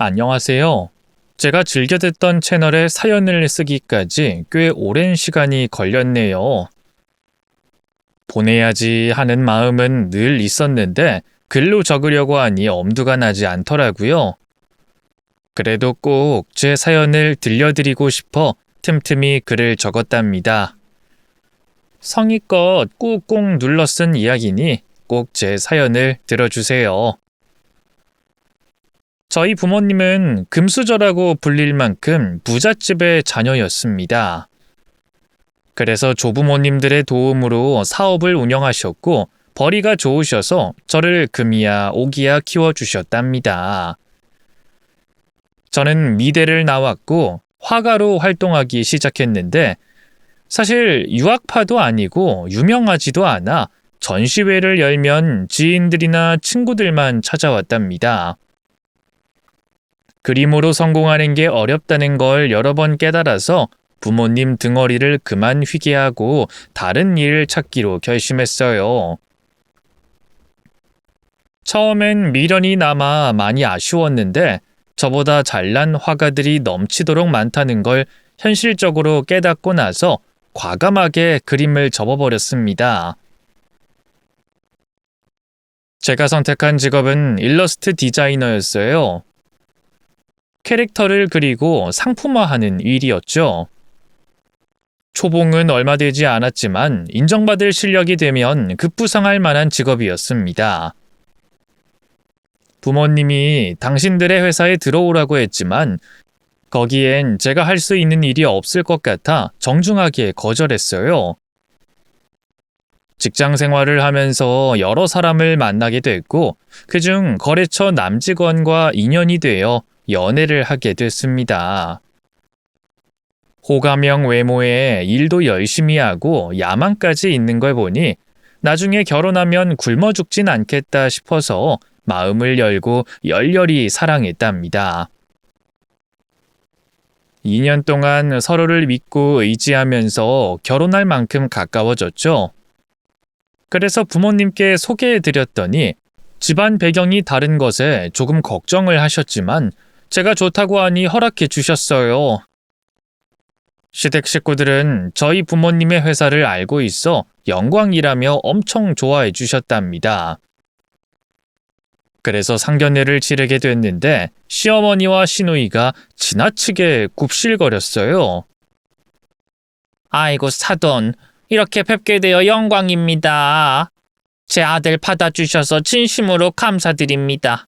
안녕하세요. 제가 즐겨 듣던 채널에 사연을 쓰기까지 꽤 오랜 시간이 걸렸네요. 보내야지 하는 마음은 늘 있었는데 글로 적으려고 하니 엄두가 나지 않더라고요. 그래도 꼭 제 사연을 들려드리고 싶어 틈틈이 글을 적었답니다. 성의껏 꾹꾹 눌러 쓴 이야기니 꼭 제 사연을 들어주세요. 저희 부모님은 금수저라고 불릴 만큼 부잣집의 자녀였습니다. 그래서 조부모님들의 도움으로 사업을 운영하셨고 벌이가 좋으셔서 저를 금이야 오기야 키워주셨답니다. 저는 미대를 나왔고 화가로 활동하기 시작했는데 사실 유학파도 아니고 유명하지도 않아 전시회를 열면 지인들이나 친구들만 찾아왔답니다. 그림으로 성공하는 게 어렵다는 걸 여러 번 깨달아서 부모님 등허리를 그만 휘게 하고 다른 일을 찾기로 결심했어요. 처음엔 미련이 남아 많이 아쉬웠는데 저보다 잘난 화가들이 넘치도록 많다는 걸 현실적으로 깨닫고 나서 과감하게 그림을 접어버렸습니다. 제가 선택한 직업은 일러스트 디자이너였어요. 캐릭터를 그리고 상품화하는 일이었죠. 초봉은 얼마 되지 않았지만 인정받을 실력이 되면 급부상할 만한 직업이었습니다. 부모님이 당신들의 회사에 들어오라고 했지만 거기엔 제가 할 수 있는 일이 없을 것 같아 정중하게 거절했어요. 직장 생활을 하면서 여러 사람을 만나게 됐고 그중 거래처 남직원과 인연이 되어 연애를 하게 됐습니다. 호감형 외모에 일도 열심히 하고 야망까지 있는 걸 보니 나중에 결혼하면 굶어 죽진 않겠다 싶어서 마음을 열고 열렬히 사랑했답니다. 2년 동안 서로를 믿고 의지하면서 결혼할 만큼 가까워졌죠. 그래서 부모님께 소개해드렸더니 집안 배경이 다른 것에 조금 걱정을 하셨지만 제가 좋다고 하니 허락해 주셨어요. 시댁 식구들은 저희 부모님의 회사를 알고 있어 영광이라며 엄청 좋아해 주셨답니다. 그래서 상견례를 치르게 됐는데 시어머니와 시누이가 지나치게 굽실거렸어요. 아이고 사돈, 이렇게 뵙게 되어 영광입니다. 제 아들 받아주셔서 진심으로 감사드립니다.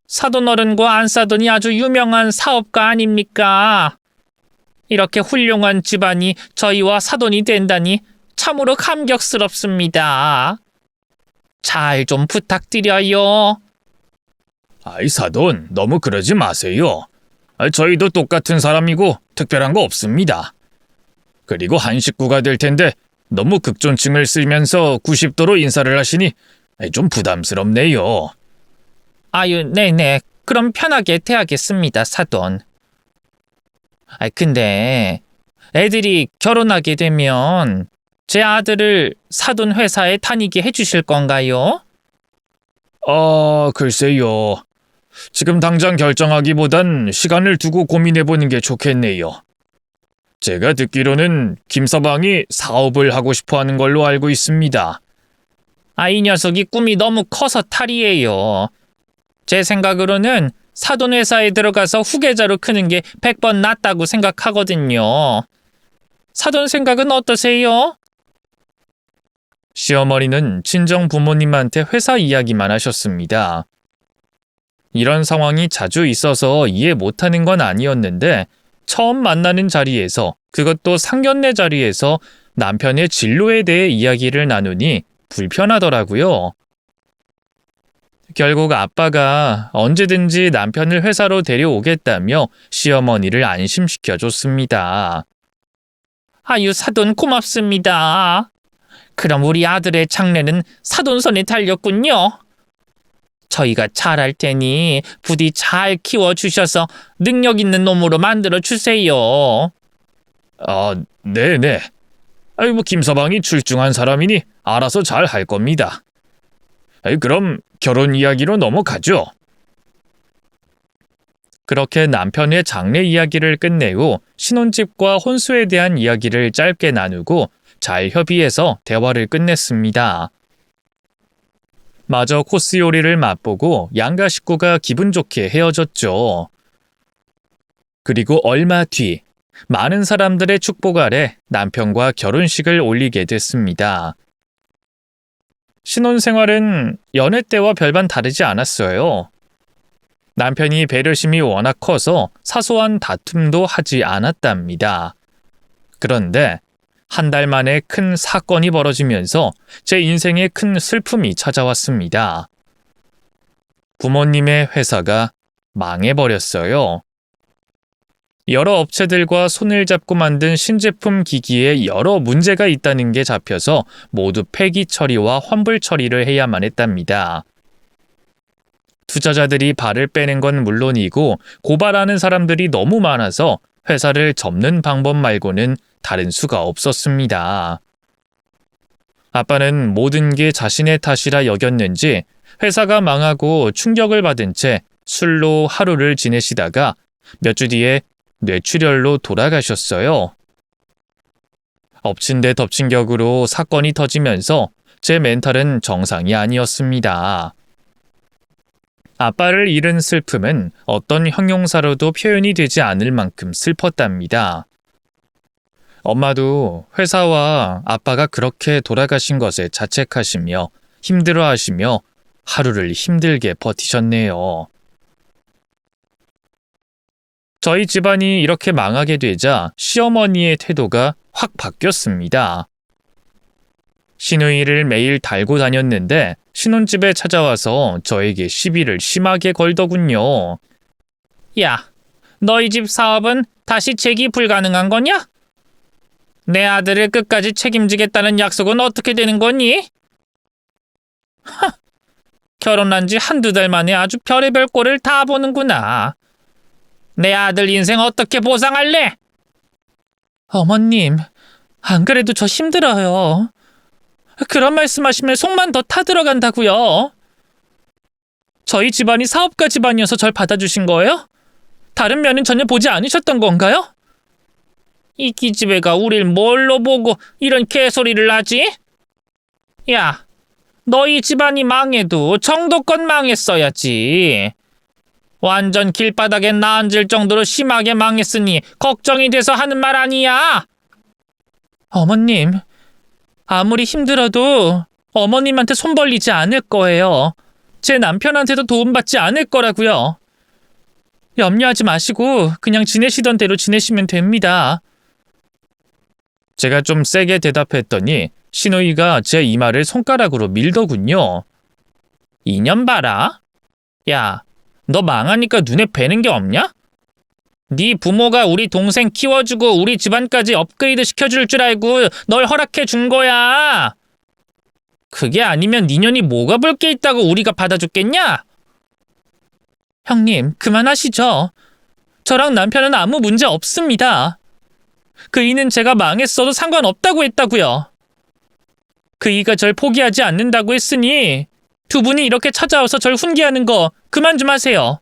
사돈 어른과 안사돈이 아주 유명한 사업가 아닙니까? 이렇게 훌륭한 집안이 저희와 사돈이 된다니 참으로 감격스럽습니다. 잘 좀 부탁드려요. 아이 사돈, 너무 그러지 마세요. 저희도 똑같은 사람이고 특별한 거 없습니다. 그리고 한 식구가 될 텐데 너무 극존칭을 쓰면서 90도로 인사를 하시니 좀 부담스럽네요. 아유, 네네. 그럼 편하게 대하겠습니다, 사돈. 근데 애들이 결혼하게 되면 제 아들을 사돈 회사에 다니게 해주실 건가요? 글쎄요. 지금 당장 결정하기보단 시간을 두고 고민해보는 게 좋겠네요. 제가 듣기로는 김서방이 사업을 하고 싶어 하는 걸로 알고 있습니다. 이 녀석이 꿈이 너무 커서 탈이에요. 제 생각으로는 사돈 회사에 들어가서 후계자로 크는 게 100번 낫다고 생각하거든요. 사돈 생각은 어떠세요? 시어머니는 친정 부모님한테 회사 이야기만 하셨습니다. 이런 상황이 자주 있어서 이해 못하는 건 아니었는데 처음 만나는 자리에서, 그것도 상견례 자리에서 남편의 진로에 대해 이야기를 나누니 불편하더라고요. 결국 아빠가 언제든지 남편을 회사로 데려오겠다며 시어머니를 안심시켜줬습니다. 아유, 사돈 고맙습니다. 그럼 우리 아들의 장래는 사돈 손에 달렸군요. 저희가 잘할 테니 부디 잘 키워주셔서 능력 있는 놈으로 만들어주세요. 네네. 김서방이 출중한 사람이니 알아서 잘 할 겁니다. 그럼 결혼 이야기로 넘어가죠. 그렇게 남편의 장래 이야기를 끝내고 신혼집과 혼수에 대한 이야기를 짧게 나누고 잘 협의해서 대화를 끝냈습니다. 마저 코스 요리를 맛보고 양가 식구가 기분 좋게 헤어졌죠. 그리고 얼마 뒤 많은 사람들의 축복 아래 남편과 결혼식을 올리게 됐습니다. 신혼생활은 연애 때와 별반 다르지 않았어요. 남편이 배려심이 워낙 커서 사소한 다툼도 하지 않았답니다. 그런데 한 달 만에 큰 사건이 벌어지면서 제 인생에 큰 슬픔이 찾아왔습니다. 부모님의 회사가 망해버렸어요. 여러 업체들과 손을 잡고 만든 신제품 기기에 여러 문제가 있다는 게 잡혀서 모두 폐기 처리와 환불 처리를 해야만 했답니다. 투자자들이 발을 빼는 건 물론이고 고발하는 사람들이 너무 많아서 회사를 접는 방법 말고는 다른 수가 없었습니다. 아빠는 모든 게 자신의 탓이라 여겼는지 회사가 망하고 충격을 받은 채 술로 하루를 지내시다가 몇 주 뒤에 뇌출혈로 돌아가셨어요. 엎친 데 덮친 격으로 사건이 터지면서 제 멘탈은 정상이 아니었습니다. 아빠를 잃은 슬픔은 어떤 형용사로도 표현이 되지 않을 만큼 슬펐답니다. 엄마도 회사와 아빠가 그렇게 돌아가신 것에 자책하시며 힘들어하시며 하루를 힘들게 버티셨네요. 저희 집안이 이렇게 망하게 되자 시어머니의 태도가 확 바뀌었습니다. 시누이를 매일 달고 다녔는데 신혼집에 찾아와서 저에게 시비를 심하게 걸더군요. 야, 너희 집 사업은 다시 재기 불가능한 거냐? 내 아들을 끝까지 책임지겠다는 약속은 어떻게 되는 거니? 하, 결혼한 지 한두 달 만에 아주 별의별 꼴을 다 보는구나. 내 아들 인생 어떻게 보상할래? 어머님, 안 그래도 저 힘들어요. 그런 말씀하시면 속만 더 타들어간다고요. 저희 집안이 사업가 집안이어서 절 받아주신 거예요? 다른 면은 전혀 보지 않으셨던 건가요? 이 기집애가 우릴 뭘로 보고 이런 개소리를 하지? 야, 너희 집안이 망해도 정도껏 망했어야지. 완전 길바닥에 나앉을 정도로 심하게 망했으니 걱정이 돼서 하는 말 아니야. 어머님, 아무리 힘들어도 어머님한테 손 벌리지 않을 거예요. 제 남편한테도 도움받지 않을 거라고요. 염려하지 마시고 그냥 지내시던 대로 지내시면 됩니다. 제가 좀 세게 대답했더니 시누이가 제 이마를 손가락으로 밀더군요. 이년 봐라. 야, 너 망하니까 눈에 뵈는 게 없냐? 네 부모가 우리 동생 키워주고 우리 집안까지 업그레이드 시켜줄 줄 알고 널 허락해 준 거야. 그게 아니면 네 년이 뭐가 볼 게 있다고 우리가 받아줬겠냐? 형님, 그만하시죠. 저랑 남편은 아무 문제 없습니다. 그이는 제가 망했어도 상관없다고 했다고요. 그이가 절 포기하지 않는다고 했으니 두 분이 이렇게 찾아와서 절 훈계하는 거 그만 좀 하세요.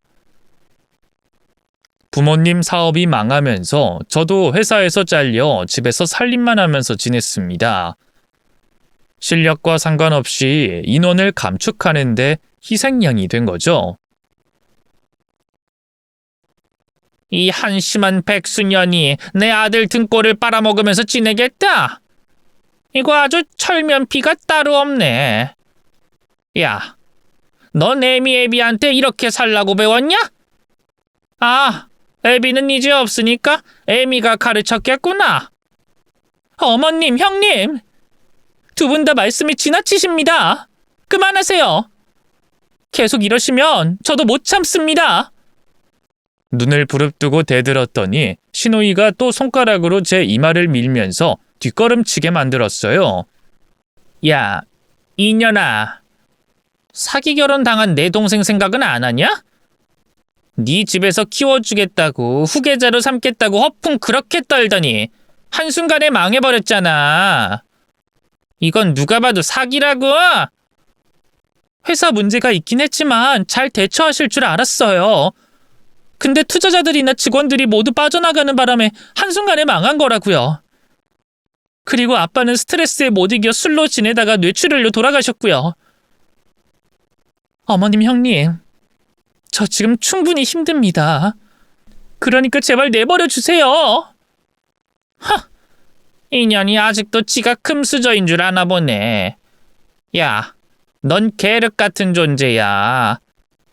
부모님 사업이 망하면서 저도 회사에서 잘려 집에서 살림만 하면서 지냈습니다. 실력과 상관없이 인원을 감축하는데 희생양이 된 거죠. 이 한심한 백수년이 내 아들 등골을 빨아먹으면서 지내겠다? 이거 아주 철면피가 따로 없네. 야, 넌 애비한테 이렇게 살라고 배웠냐? 아, 애비는 이제 없으니까 애미가 가르쳤겠구나. 어머님, 형님, 두 분 다 말씀이 지나치십니다. 그만하세요. 계속 이러시면 저도 못 참습니다. 눈을 부릅뜨고 대들었더니 시누이가 또 손가락으로 제 이마를 밀면서 뒷걸음치게 만들었어요. 야, 이년아. 사기 결혼 당한 내 동생 생각은 안 하냐? 네 집에서 키워주겠다고 후계자로 삼겠다고 허풍 그렇게 떨더니 한순간에 망해버렸잖아. 이건 누가 봐도 사기라고. 회사 문제가 있긴 했지만 잘 대처하실 줄 알았어요. 근데 투자자들이나 직원들이 모두 빠져나가는 바람에 한순간에 망한 거라고요. 그리고 아빠는 스트레스에 못 이겨 술로 지내다가 뇌출혈로 돌아가셨고요. 어머님, 형님, 저 지금 충분히 힘듭니다. 그러니까 제발 내버려 주세요. 하, 인연이 아직도 지가 금수저인 줄 아나 보네. 야, 넌 계륵 같은 존재야.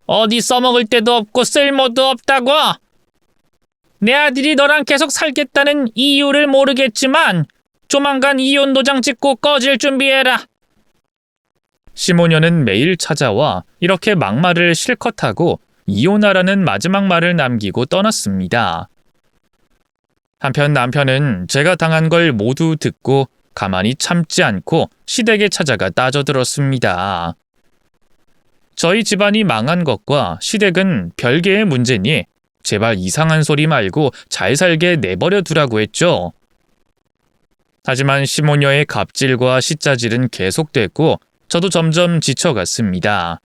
어디 써먹을 데도 없고 쓸모도 없다고. 내 아들이 너랑 계속 살겠다는 이유를 모르겠지만 조만간 이혼 도장 찍고 꺼질 준비해라. 시모녀는 매일 찾아와 이렇게 막말을 실컷 하고 이혼하라는 마지막 말을 남기고 떠났습니다. 한편 남편은 제가 당한 걸 모두 듣고 가만히 참지 않고 시댁에 찾아가 따져들었습니다. 저희 집안이 망한 것과 시댁은 별개의 문제니 제발 이상한 소리 말고 잘 살게 내버려 두라고 했죠. 하지만 시모녀의 갑질과 시짜질은 계속됐고 저도 점점 지쳐갔습니다.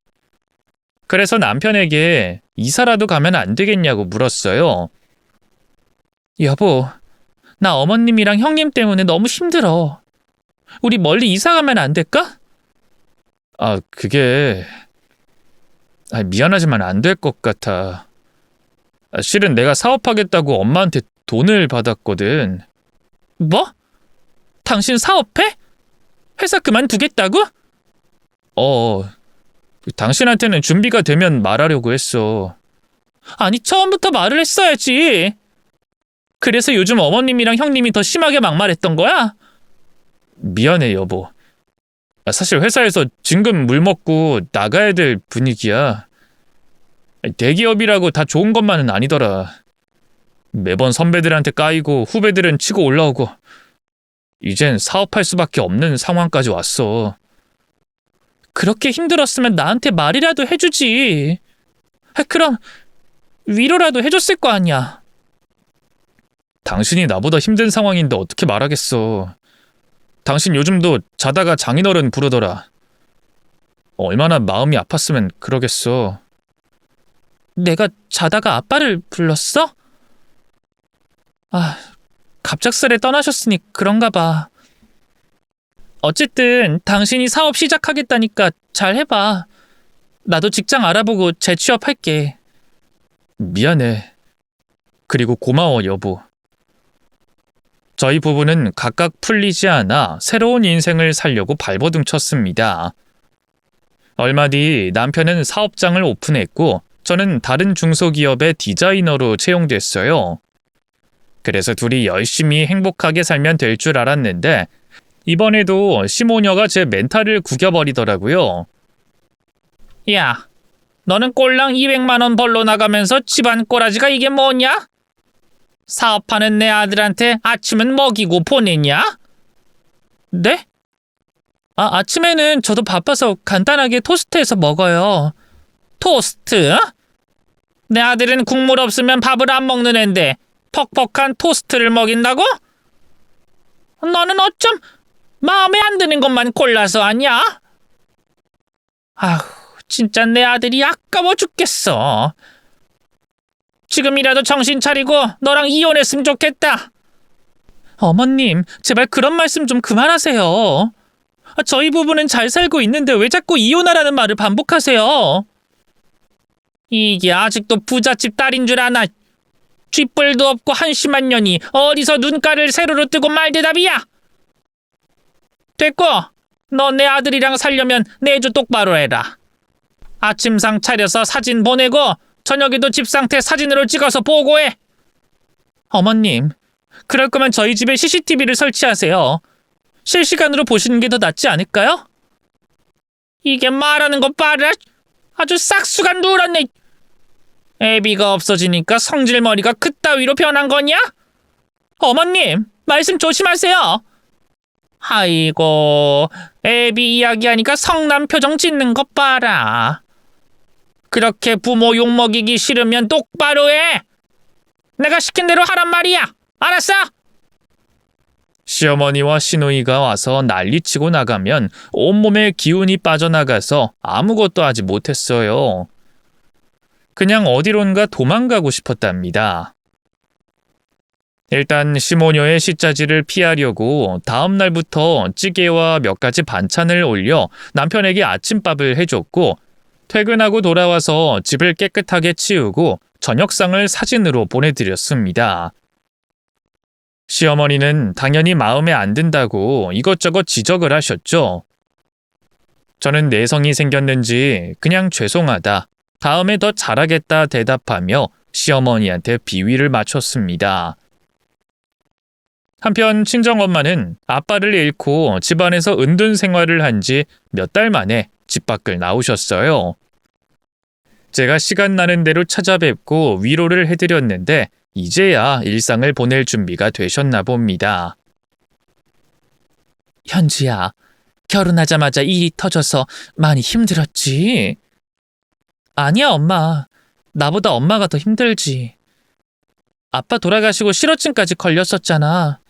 그래서 남편에게 이사라도 가면 안 되겠냐고 물었어요. 여보, 나 어머님이랑 형님 때문에 너무 힘들어. 우리 멀리 이사 가면 안 될까? 그게... 미안하지만 안 될 것 같아. 실은 내가 사업하겠다고 엄마한테 돈을 받았거든. 뭐? 당신 사업해? 회사 그만두겠다고? 당신한테는 준비가 되면 말하려고 했어. 아니, 처음부터 말을 했어야지. 그래서 요즘 어머님이랑 형님이 더 심하게 막말했던 거야? 미안해, 여보. 사실 회사에서 진급 물 먹고 나가야 될 분위기야. 대기업이라고 다 좋은 것만은 아니더라. 매번 선배들한테 까이고 후배들은 치고 올라오고 이젠 사업할 수밖에 없는 상황까지 왔어. 그렇게 힘들었으면 나한테 말이라도 해주지. 그럼 위로라도 해줬을 거 아니야. 당신이 나보다 힘든 상황인데 어떻게 말하겠어. 당신 요즘도 자다가 장인어른 부르더라. 얼마나 마음이 아팠으면 그러겠어. 내가 자다가 아빠를 불렀어? 갑작스레 떠나셨으니 그런가 봐. 어쨌든 당신이 사업 시작하겠다니까 잘 해봐. 나도 직장 알아보고 재취업할게. 미안해. 그리고 고마워, 여보. 저희 부부는 각각 풀리지 않아 새로운 인생을 살려고 발버둥 쳤습니다. 얼마 뒤 남편은 사업장을 오픈했고 저는 다른 중소기업의 디자이너로 채용됐어요. 그래서 둘이 열심히 행복하게 살면 될 줄 알았는데 이번에도 시모녀가 제 멘탈을 구겨버리더라고요. 야, 너는 꼴랑 200만 원 벌러 나가면서 집안 꼬라지가 이게 뭐냐? 사업하는 내 아들한테 아침은 먹이고 보냈냐? 네? 아침에는 저도 바빠서 간단하게 토스트해서 먹어요. 토스트? 내 아들은 국물 없으면 밥을 안 먹는 앤데 퍽퍽한 토스트를 먹인다고? 너는 어쩜 마음에 안 드는 것만 골라서 하냐? 아휴, 진짜 내 아들이 아까워 죽겠어. 지금이라도 정신 차리고 너랑 이혼했으면 좋겠다. 어머님, 제발 그런 말씀 좀 그만하세요. 저희 부부는 잘 살고 있는데 왜 자꾸 이혼하라는 말을 반복하세요? 이게 아직도 부잣집 딸인 줄 아나? 쥐뿔도 없고 한심한 년이 어디서 눈가를 세로로 뜨고 말대답이야? 됐고, 너 내 아들이랑 살려면 내조 똑바로 해라. 아침상 차려서 사진 보내고 저녁에도 집 상태 사진으로 찍어서 보고해. 어머님, 그럴 거면 저희 집에 CCTV를 설치하세요. 실시간으로 보시는 게 더 낫지 않을까요? 이게 말하는 거 봐라. 아주 싹수가 누렇네. 애비가 없어지니까 성질머리가 그따위로 변한 거냐? 어머님, 말씀 조심하세요. 아이고, 애비 이야기하니까 성남 표정 짓는 것 봐라. 그렇게 부모 욕먹이기 싫으면 똑바로 해. 내가 시킨 대로 하란 말이야. 알았어? 시어머니와 시누이가 와서 난리치고 나가면 온몸에 기운이 빠져나가서 아무것도 하지 못했어요. 그냥 어디론가 도망가고 싶었답니다. 일단 시모녀의 식자지를 피하려고 다음 날부터 찌개와 몇 가지 반찬을 올려 남편에게 아침밥을 해줬고 퇴근하고 돌아와서 집을 깨끗하게 치우고 저녁상을 사진으로 보내드렸습니다. 시어머니는 당연히 마음에 안 든다고 이것저것 지적을 하셨죠. 저는 내성이 생겼는지 그냥 죄송하다, 다음에 더 잘하겠다 대답하며 시어머니한테 비위를 맞췄습니다. 한편 친정엄마는 아빠를 잃고 집안에서 은둔 생활을 한 지 몇 달 만에 집 밖을 나오셨어요. 제가 시간 나는 대로 찾아뵙고 위로를 해드렸는데 이제야 일상을 보낼 준비가 되셨나 봅니다. 현지야, 결혼하자마자 일이 터져서 많이 힘들었지? 아니야, 엄마. 나보다 엄마가 더 힘들지. 아빠 돌아가시고 실어증까지 걸렸었잖아.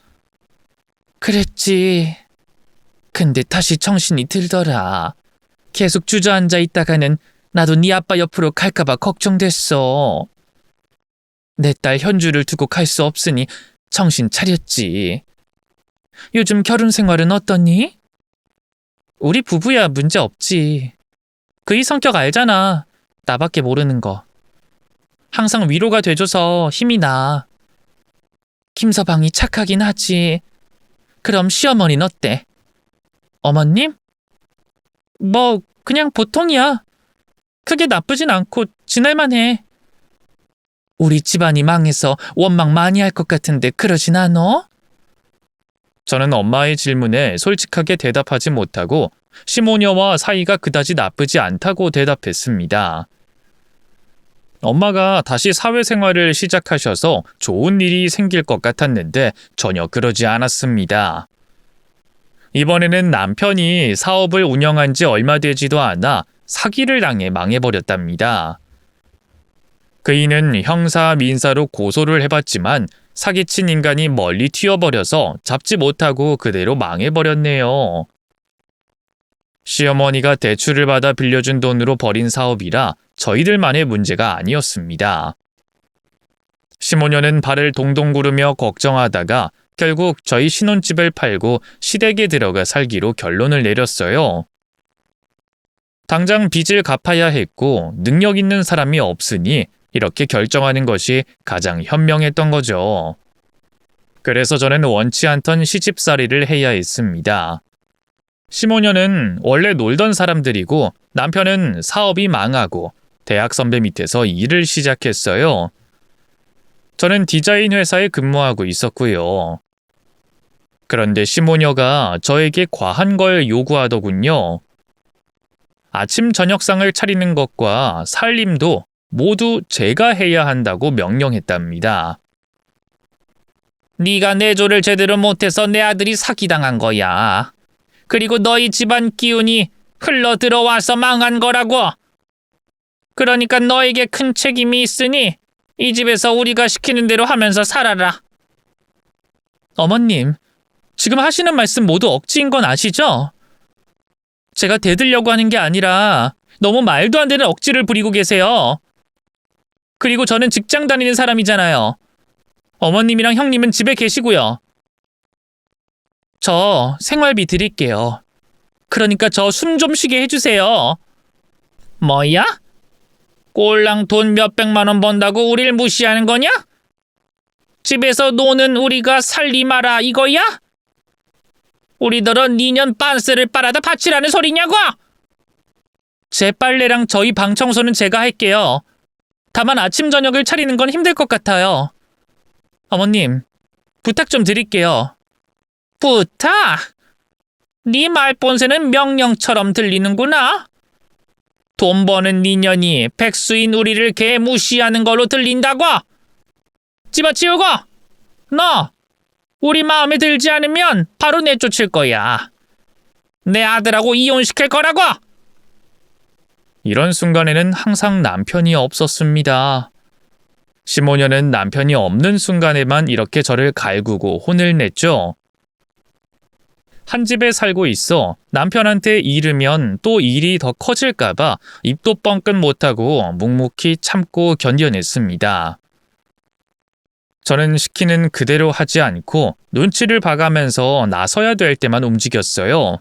그랬지. 근데 다시 정신이 들더라. 계속 주저앉아 있다가는 나도 네 아빠 옆으로 갈까봐 걱정됐어. 내 딸 현주를 두고 갈 수 없으니 정신 차렸지. 요즘 결혼 생활은 어떠니? 우리 부부야 문제 없지. 그이 성격 알잖아. 나밖에 모르는 거. 항상 위로가 돼줘서 힘이 나. 김서방이 착하긴 하지. 그럼 시어머니는 어때? 어머님? 뭐 그냥 보통이야. 크게 나쁘진 않고 지낼만 해. 우리 집안이 망해서 원망 많이 할 것 같은데 그러진 않어? 저는 엄마의 질문에 솔직하게 대답하지 못하고 시모녀와 사이가 그다지 나쁘지 않다고 대답했습니다. 엄마가 다시 사회생활을 시작하셔서 좋은 일이 생길 것 같았는데 전혀 그러지 않았습니다. 이번에는 남편이 사업을 운영한 지 얼마 되지도 않아 사기를 당해 망해버렸답니다. 그이는 형사 민사로 고소를 해봤지만 사기친 인간이 멀리 튀어버려서 잡지 못하고 그대로 망해버렸네요. 시어머니가 대출을 받아 빌려준 돈으로 벌인 사업이라 저희들만의 문제가 아니었습니다. 시모녀는 발을 동동 구르며 걱정하다가 결국 저희 신혼집을 팔고 시댁에 들어가 살기로 결론을 내렸어요. 당장 빚을 갚아야 했고 능력 있는 사람이 없으니 이렇게 결정하는 것이 가장 현명했던 거죠. 그래서 저는 원치 않던 시집살이를 해야 했습니다. 시모녀는 원래 놀던 사람들이고 남편은 사업이 망하고 대학 선배 밑에서 일을 시작했어요. 저는 디자인 회사에 근무하고 있었고요. 그런데 시모녀가 저에게 과한 걸 요구하더군요. 아침 저녁상을 차리는 것과 살림도 모두 제가 해야 한다고 명령했답니다. 네가 내조를 제대로 못해서 내 아들이 사기당한 거야. 그리고 너희 집안 기운이 흘러 들어와서 망한 거라고. 그러니까 너에게 큰 책임이 있으니 이 집에서 우리가 시키는 대로 하면서 살아라. 어머님, 지금 하시는 말씀 모두 억지인 건 아시죠? 제가 대들려고 하는 게 아니라 너무 말도 안 되는 억지를 부리고 계세요. 그리고 저는 직장 다니는 사람이잖아요. 어머님이랑 형님은 집에 계시고요. 저 생활비 드릴게요. 그러니까 저 숨 좀 쉬게 해주세요. 뭐야? 꼴랑 돈 몇백만 원 번다고 우릴 무시하는 거냐? 집에서 노는 우리가 살림하라 이거야? 우리들은 2년 빤스를 빨아다 바치라는 소리냐고? 제 빨래랑 저희 방 청소는 제가 할게요. 다만 아침 저녁을 차리는 건 힘들 것 같아요. 어머님, 부탁 좀 드릴게요. 부탁? 네 말본새는 명령처럼 들리는구나. 돈 버는 니년이 백수인 우리를 개 무시하는 걸로 들린다고? 집어치우고! 너! 우리 마음에 들지 않으면 바로 내쫓을 거야. 내 아들하고 이혼시킬 거라고! 이런 순간에는 항상 남편이 없었습니다. 시모녀는 남편이 없는 순간에만 이렇게 저를 갈구고 혼을 냈죠. 한 집에 살고 있어 남편한테 이르면 또 일이 더 커질까봐 입도 뻥끗 못하고 묵묵히 참고 견뎌냈습니다. 저는 시키는 그대로 하지 않고 눈치를 봐가면서 나서야 될 때만 움직였어요.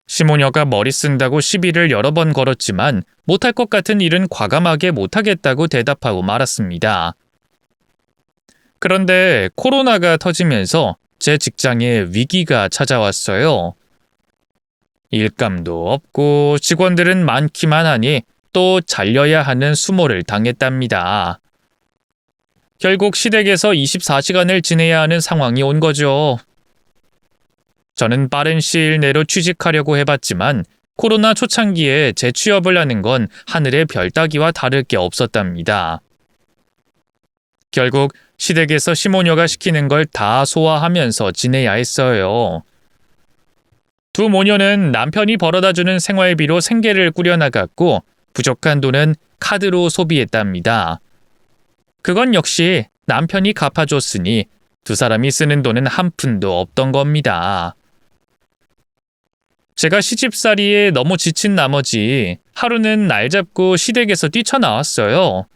시모녀가 머리 쓴다고 시비를 여러 번 걸었지만 못할 것 같은 일은 과감하게 못하겠다고 대답하고 말았습니다. 그런데 코로나가 터지면서 제 직장에 위기가 찾아왔어요. 일감도 없고 직원들은 많기만 하니 또 잘려야 하는 수모를 당했답니다. 결국 시댁에서 24시간을 지내야 하는 상황이 온 거죠. 저는 빠른 시일 내로 취직하려고 해봤지만 코로나 초창기에 재취업을 하는 건 하늘의 별 따기와 다를 게 없었답니다. 결국 시댁에서 시모녀가 시키는 걸 다 소화하면서 지내야 했어요. 두 모녀는 남편이 벌어다주는 생활비로 생계를 꾸려나갔고 부족한 돈은 카드로 소비했답니다. 그건 역시 남편이 갚아줬으니 두 사람이 쓰는 돈은 한 푼도 없던 겁니다. 제가 시집살이에 너무 지친 나머지 하루는 날 잡고 시댁에서 뛰쳐나왔어요.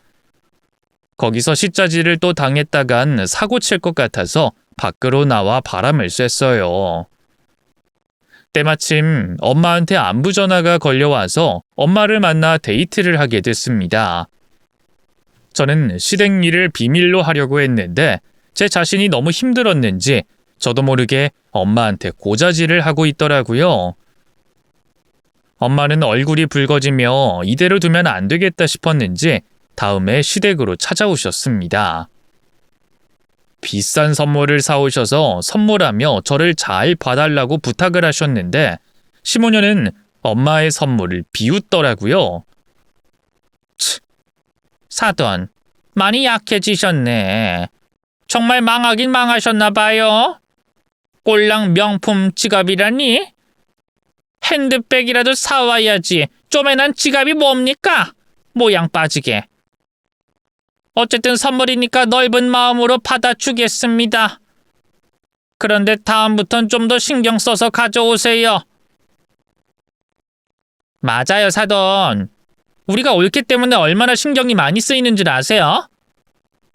거기서 시짜지를 또 당했다간 사고 칠 것 같아서 밖으로 나와 바람을 쐈어요. 때마침 엄마한테 안부 전화가 걸려와서 엄마를 만나 데이트를 하게 됐습니다. 저는 시댁 일을 비밀로 하려고 했는데 제 자신이 너무 힘들었는지 저도 모르게 엄마한테 고자질을 하고 있더라고요. 엄마는 얼굴이 붉어지며 이대로 두면 안 되겠다 싶었는지 다음에 시댁으로 찾아오셨습니다. 비싼 선물을 사오셔서 선물하며 저를 잘 봐달라고 부탁을 하셨는데 시모녀는 엄마의 선물을 비웃더라고요. 사돈, 많이 약해지셨네. 정말 망하긴 망하셨나 봐요. 꼴랑 명품 지갑이라니? 핸드백이라도 사와야지. 쪼매난 지갑이 뭡니까? 모양 빠지게. 어쨌든 선물이니까 넓은 마음으로 받아주겠습니다. 그런데 다음부턴 좀 더 신경 써서 가져오세요. 맞아요, 사돈. 우리가 올케 때문에 얼마나 신경이 많이 쓰이는 줄 아세요?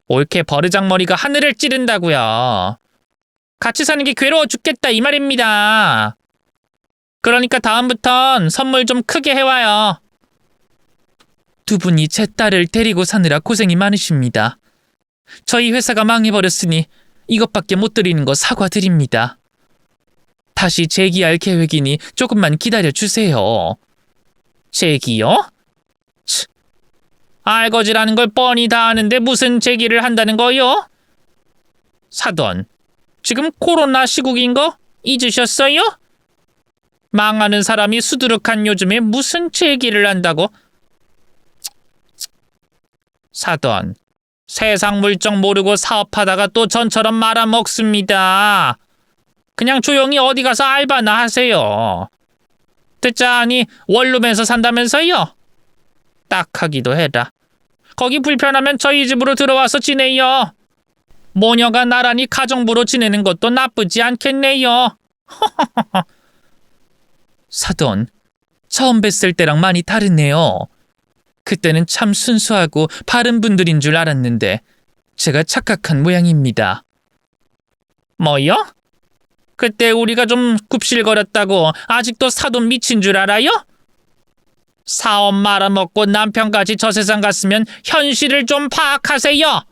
올케 버르장머리가 하늘을 찌른다고요. 같이 사는 게 괴로워 죽겠다 이 말입니다. 그러니까 다음부턴 선물 좀 크게 해와요. 두 분이 제 딸을 데리고 사느라 고생이 많으십니다. 저희 회사가 망해버렸으니 이것밖에 못 드리는 거 사과드립니다. 다시 재기할 계획이니 조금만 기다려주세요. 재기요? 알거지라는 걸 뻔히 다 아는데 무슨 재기를 한다는 거요? 사돈, 지금 코로나 시국인 거 잊으셨어요? 망하는 사람이 수두룩한 요즘에 무슨 재기를 한다고? 사돈, 세상 물정 모르고 사업하다가 또 전처럼 말아먹습니다. 그냥 조용히 어디 가서 알바나 하세요. 듣자 하니 원룸에서 산다면서요? 딱하기도 해라. 거기 불편하면 저희 집으로 들어와서 지내요. 모녀가 나란히 가정부로 지내는 것도 나쁘지 않겠네요. 사돈, 처음 뵀을 때랑 많이 다르네요. 그때는 참 순수하고 바른 분들인 줄 알았는데 제가 착각한 모양입니다. 뭐요? 그때 우리가 좀 굽실거렸다고 아직도 사돈 미친 줄 알아요? 사업 말아먹고 남편까지 저 세상 갔으면 현실을 좀 파악하세요.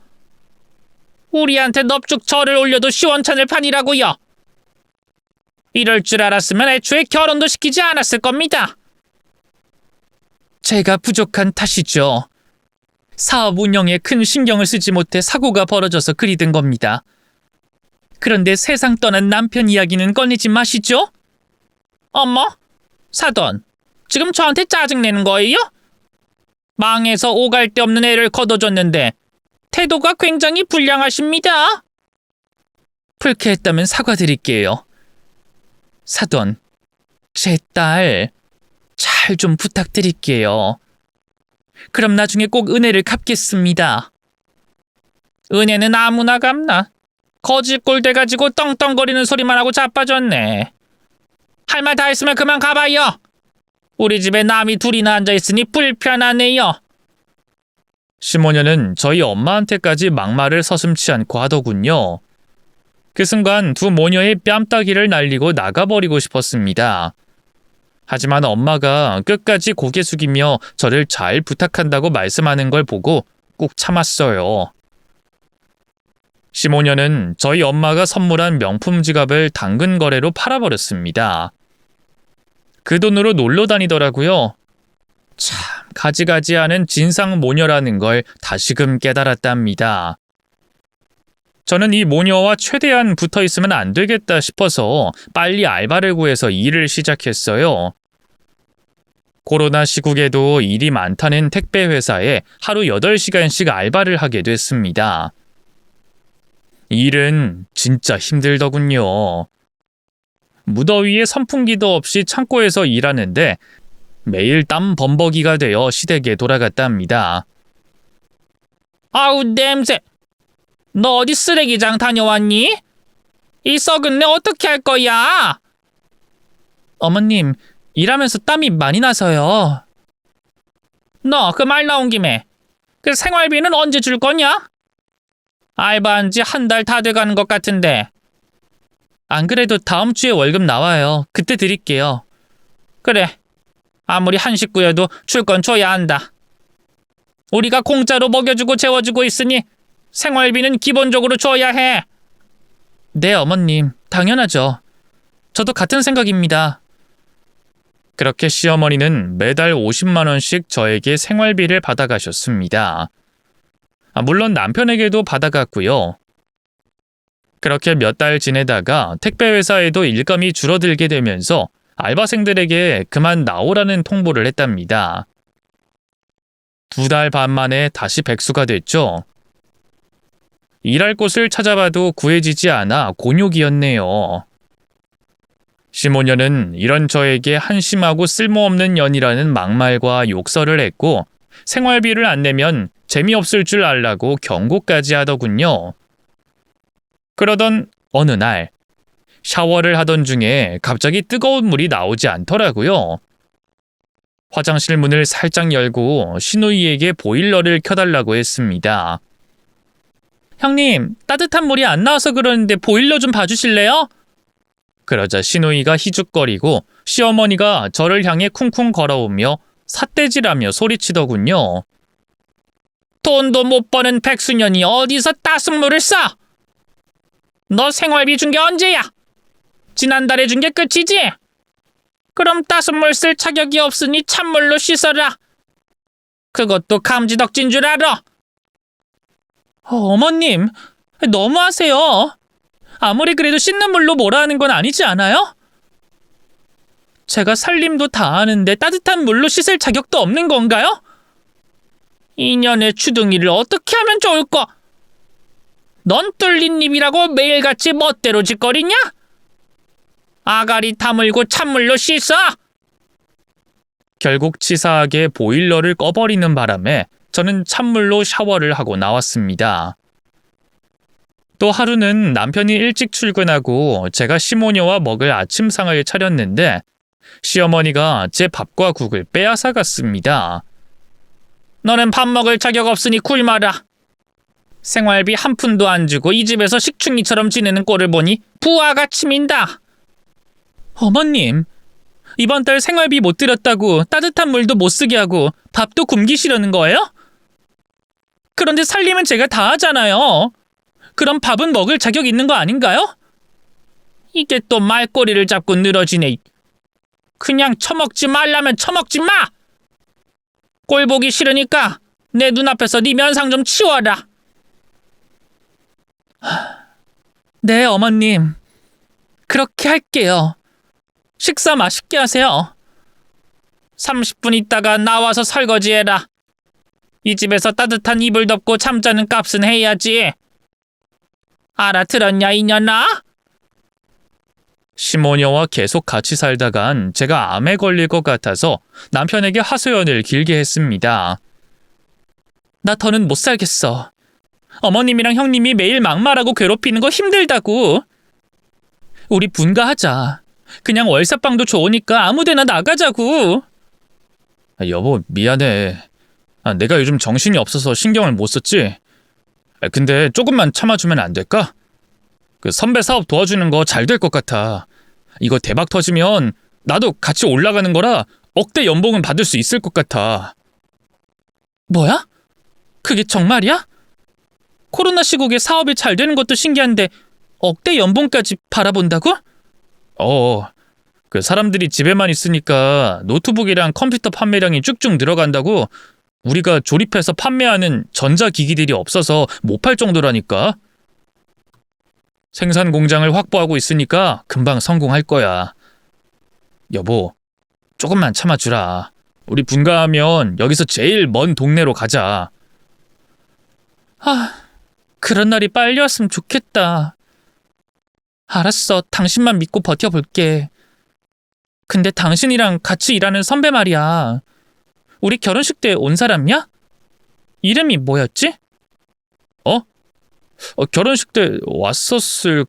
우리한테 넙죽 절을 올려도 시원찮을 판이라고요. 이럴 줄 알았으면 애초에 결혼도 시키지 않았을 겁니다. 제가 부족한 탓이죠. 사업 운영에 큰 신경을 쓰지 못해 사고가 벌어져서 그리 된 겁니다. 그런데 세상 떠난 남편 이야기는 꺼내지 마시죠? 어머, 사돈, 지금 저한테 짜증내는 거예요? 망해서 오갈 데 없는 애를 거둬줬는데 태도가 굉장히 불량하십니다. 불쾌했다면 사과드릴게요. 사돈, 제 딸 잘 좀 부탁드릴게요. 그럼 나중에 꼭 은혜를 갚겠습니다. 은혜는 아무나 갚나? 거지꼴 돼가지고 떵떵거리는 소리만 하고 자빠졌네. 할 말 다 했으면 그만 가봐요. 우리 집에 남이 둘이나 앉아있으니 불편하네요. 시모녀는 저희 엄마한테까지 막말을 서슴지 않고 하더군요. 그 순간 두 모녀의 뺨따기를 날리고 나가버리고 싶었습니다. 하지만 엄마가 끝까지 고개 숙이며 저를 잘 부탁한다고 말씀하는 걸 보고 꾹 참았어요. 시모녀는 저희 엄마가 선물한 명품 지갑을 당근 거래로 팔아버렸습니다. 그 돈으로 놀러 다니더라고요. 참 가지가지하는 진상 모녀라는 걸 다시금 깨달았답니다. 저는 이 모녀와 최대한 붙어 있으면 안 되겠다 싶어서 빨리 알바를 구해서 일을 시작했어요. 코로나 시국에도 일이 많다는 택배 회사에 하루 8시간씩 알바를 하게 됐습니다. 일은 진짜 힘들더군요. 무더위에 선풍기도 없이 창고에서 일하는데 매일 땀 범벅이가 되어 시댁에 돌아갔답니다. 아우 냄새! 너 어디 쓰레기장 다녀왔니? 이 썩은 내 어떻게 할 거야? 어머님, 일하면서 땀이 많이 나서요. 너 그 말 나온 김에 그 생활비는 언제 줄 거냐? 알바한 지 한 달 다 돼가는 것 같은데. 안 그래도 다음 주에 월급 나와요. 그때 드릴게요. 그래. 아무리 한 식구여도 줄 건 줘야 한다. 우리가 공짜로 먹여주고 재워주고 있으니 생활비는 기본적으로 줘야 해. 네, 어머님. 당연하죠. 저도 같은 생각입니다. 그렇게 시어머니는 매달 50만 원씩 저에게 생활비를 받아가셨습니다. 물론 남편에게도 받아갔고요. 그렇게 몇 달 지내다가 택배회사에도 일감이 줄어들게 되면서 알바생들에게 그만 나오라는 통보를 했답니다. 2달 반 만에 다시 백수가 됐죠. 일할 곳을 찾아봐도 구해지지 않아 곤욕이었네요. 시모녀는 이런 저에게 한심하고 쓸모없는 년이라는 막말과 욕설을 했고 생활비를 안 내면 재미없을 줄 알라고 경고까지 하더군요. 그러던 어느 날 샤워를 하던 중에 갑자기 뜨거운 물이 나오지 않더라고요. 화장실 문을 살짝 열고 시누이에게 보일러를 켜달라고 했습니다. 형님, 따뜻한 물이 안 나와서 그러는데 보일러 좀 봐주실래요? 그러자 시누이가 희죽거리고 시어머니가 저를 향해 쿵쿵 걸어오며 삿대질하며 소리치더군요. 돈도 못 버는 백수년이 어디서 따순물을 써? 너 생활비 준 게 언제야? 지난달에 준 게 끝이지? 그럼 따순물 쓸 자격이 없으니 찬물로 씻어라. 그것도 감지덕진 줄 알아. 어머님, 너무하세요. 아무리 그래도 씻는 물로 뭐라 하는 건 아니지 않아요? 제가 살림도 다 하는데 따뜻한 물로 씻을 자격도 없는 건가요? 이년의 주둥이를 어떻게 하면 좋을까? 넌 뚫린 입이라고 매일같이 멋대로 짓거리냐? 아가리 다물고 찬물로 씻어! 결국 치사하게 보일러를 꺼버리는 바람에 저는 찬물로 샤워를 하고 나왔습니다. 또 하루는 남편이 일찍 출근하고 제가 시모녀와 먹을 아침상을 차렸는데 시어머니가 제 밥과 국을 빼앗아 갔습니다. 너는 밥 먹을 자격 없으니 굶어라. 생활비 한 푼도 안 주고 이 집에서 식충이처럼 지내는 꼴을 보니 부하가 치민다. 어머님, 이번 달 생활비 못 드렸다고 따뜻한 물도 못 쓰게 하고 밥도 굶기시려는 거예요? 그런데 살림은 제가 다 하잖아요. 그럼 밥은 먹을 자격 있는 거 아닌가요? 이게 또 말꼬리를 잡고 늘어지네. 그냥 처먹지 말라면 처먹지 마! 꼴 보기 싫으니까 내 눈앞에서 네 면상 좀 치워라. 네, 어머님. 그렇게 할게요. 식사 맛있게 하세요. 30분 있다가 나와서 설거지해라. 이 집에서 따뜻한 이불 덮고 잠자는 값은 해야지. 알아들었냐, 이년아? 시모녀와 계속 같이 살다간 제가 암에 걸릴 것 같아서 남편에게 하소연을 길게 했습니다. 나 더는 못 살겠어. 어머님이랑 형님이 매일 막말하고 괴롭히는 거 힘들다고. 우리 분가하자. 그냥 월세방도 좋으니까 아무데나 나가자고. 여보, 미안해. 내가 요즘 정신이 없어서 신경을 못 썼지. 근데 조금만 참아주면 안 될까? 그 선배 사업 도와주는 거 잘 될 것 같아. 이거 대박 터지면 나도 같이 올라가는 거라 억대 연봉은 받을 수 있을 것 같아. 뭐야? 그게 정말이야? 코로나 시국에 사업이 잘 되는 것도 신기한데 억대 연봉까지 바라본다고? 그 사람들이 집에만 있으니까 노트북이랑 컴퓨터 판매량이 쭉쭉 늘어간다고. 우리가 조립해서 판매하는 전자기기들이 없어서 못 팔 정도라니까. 생산 공장을 확보하고 있으니까 금방 성공할 거야. 여보, 조금만 참아주라. 우리 분가하면 여기서 제일 먼 동네로 가자. 그런 날이 빨리 왔으면 좋겠다. 알았어, 당신만 믿고 버텨볼게. 근데 당신이랑 같이 일하는 선배 말이야. 우리 결혼식 때 온 사람이야? 이름이 뭐였지? 결혼식 때 왔었을걸?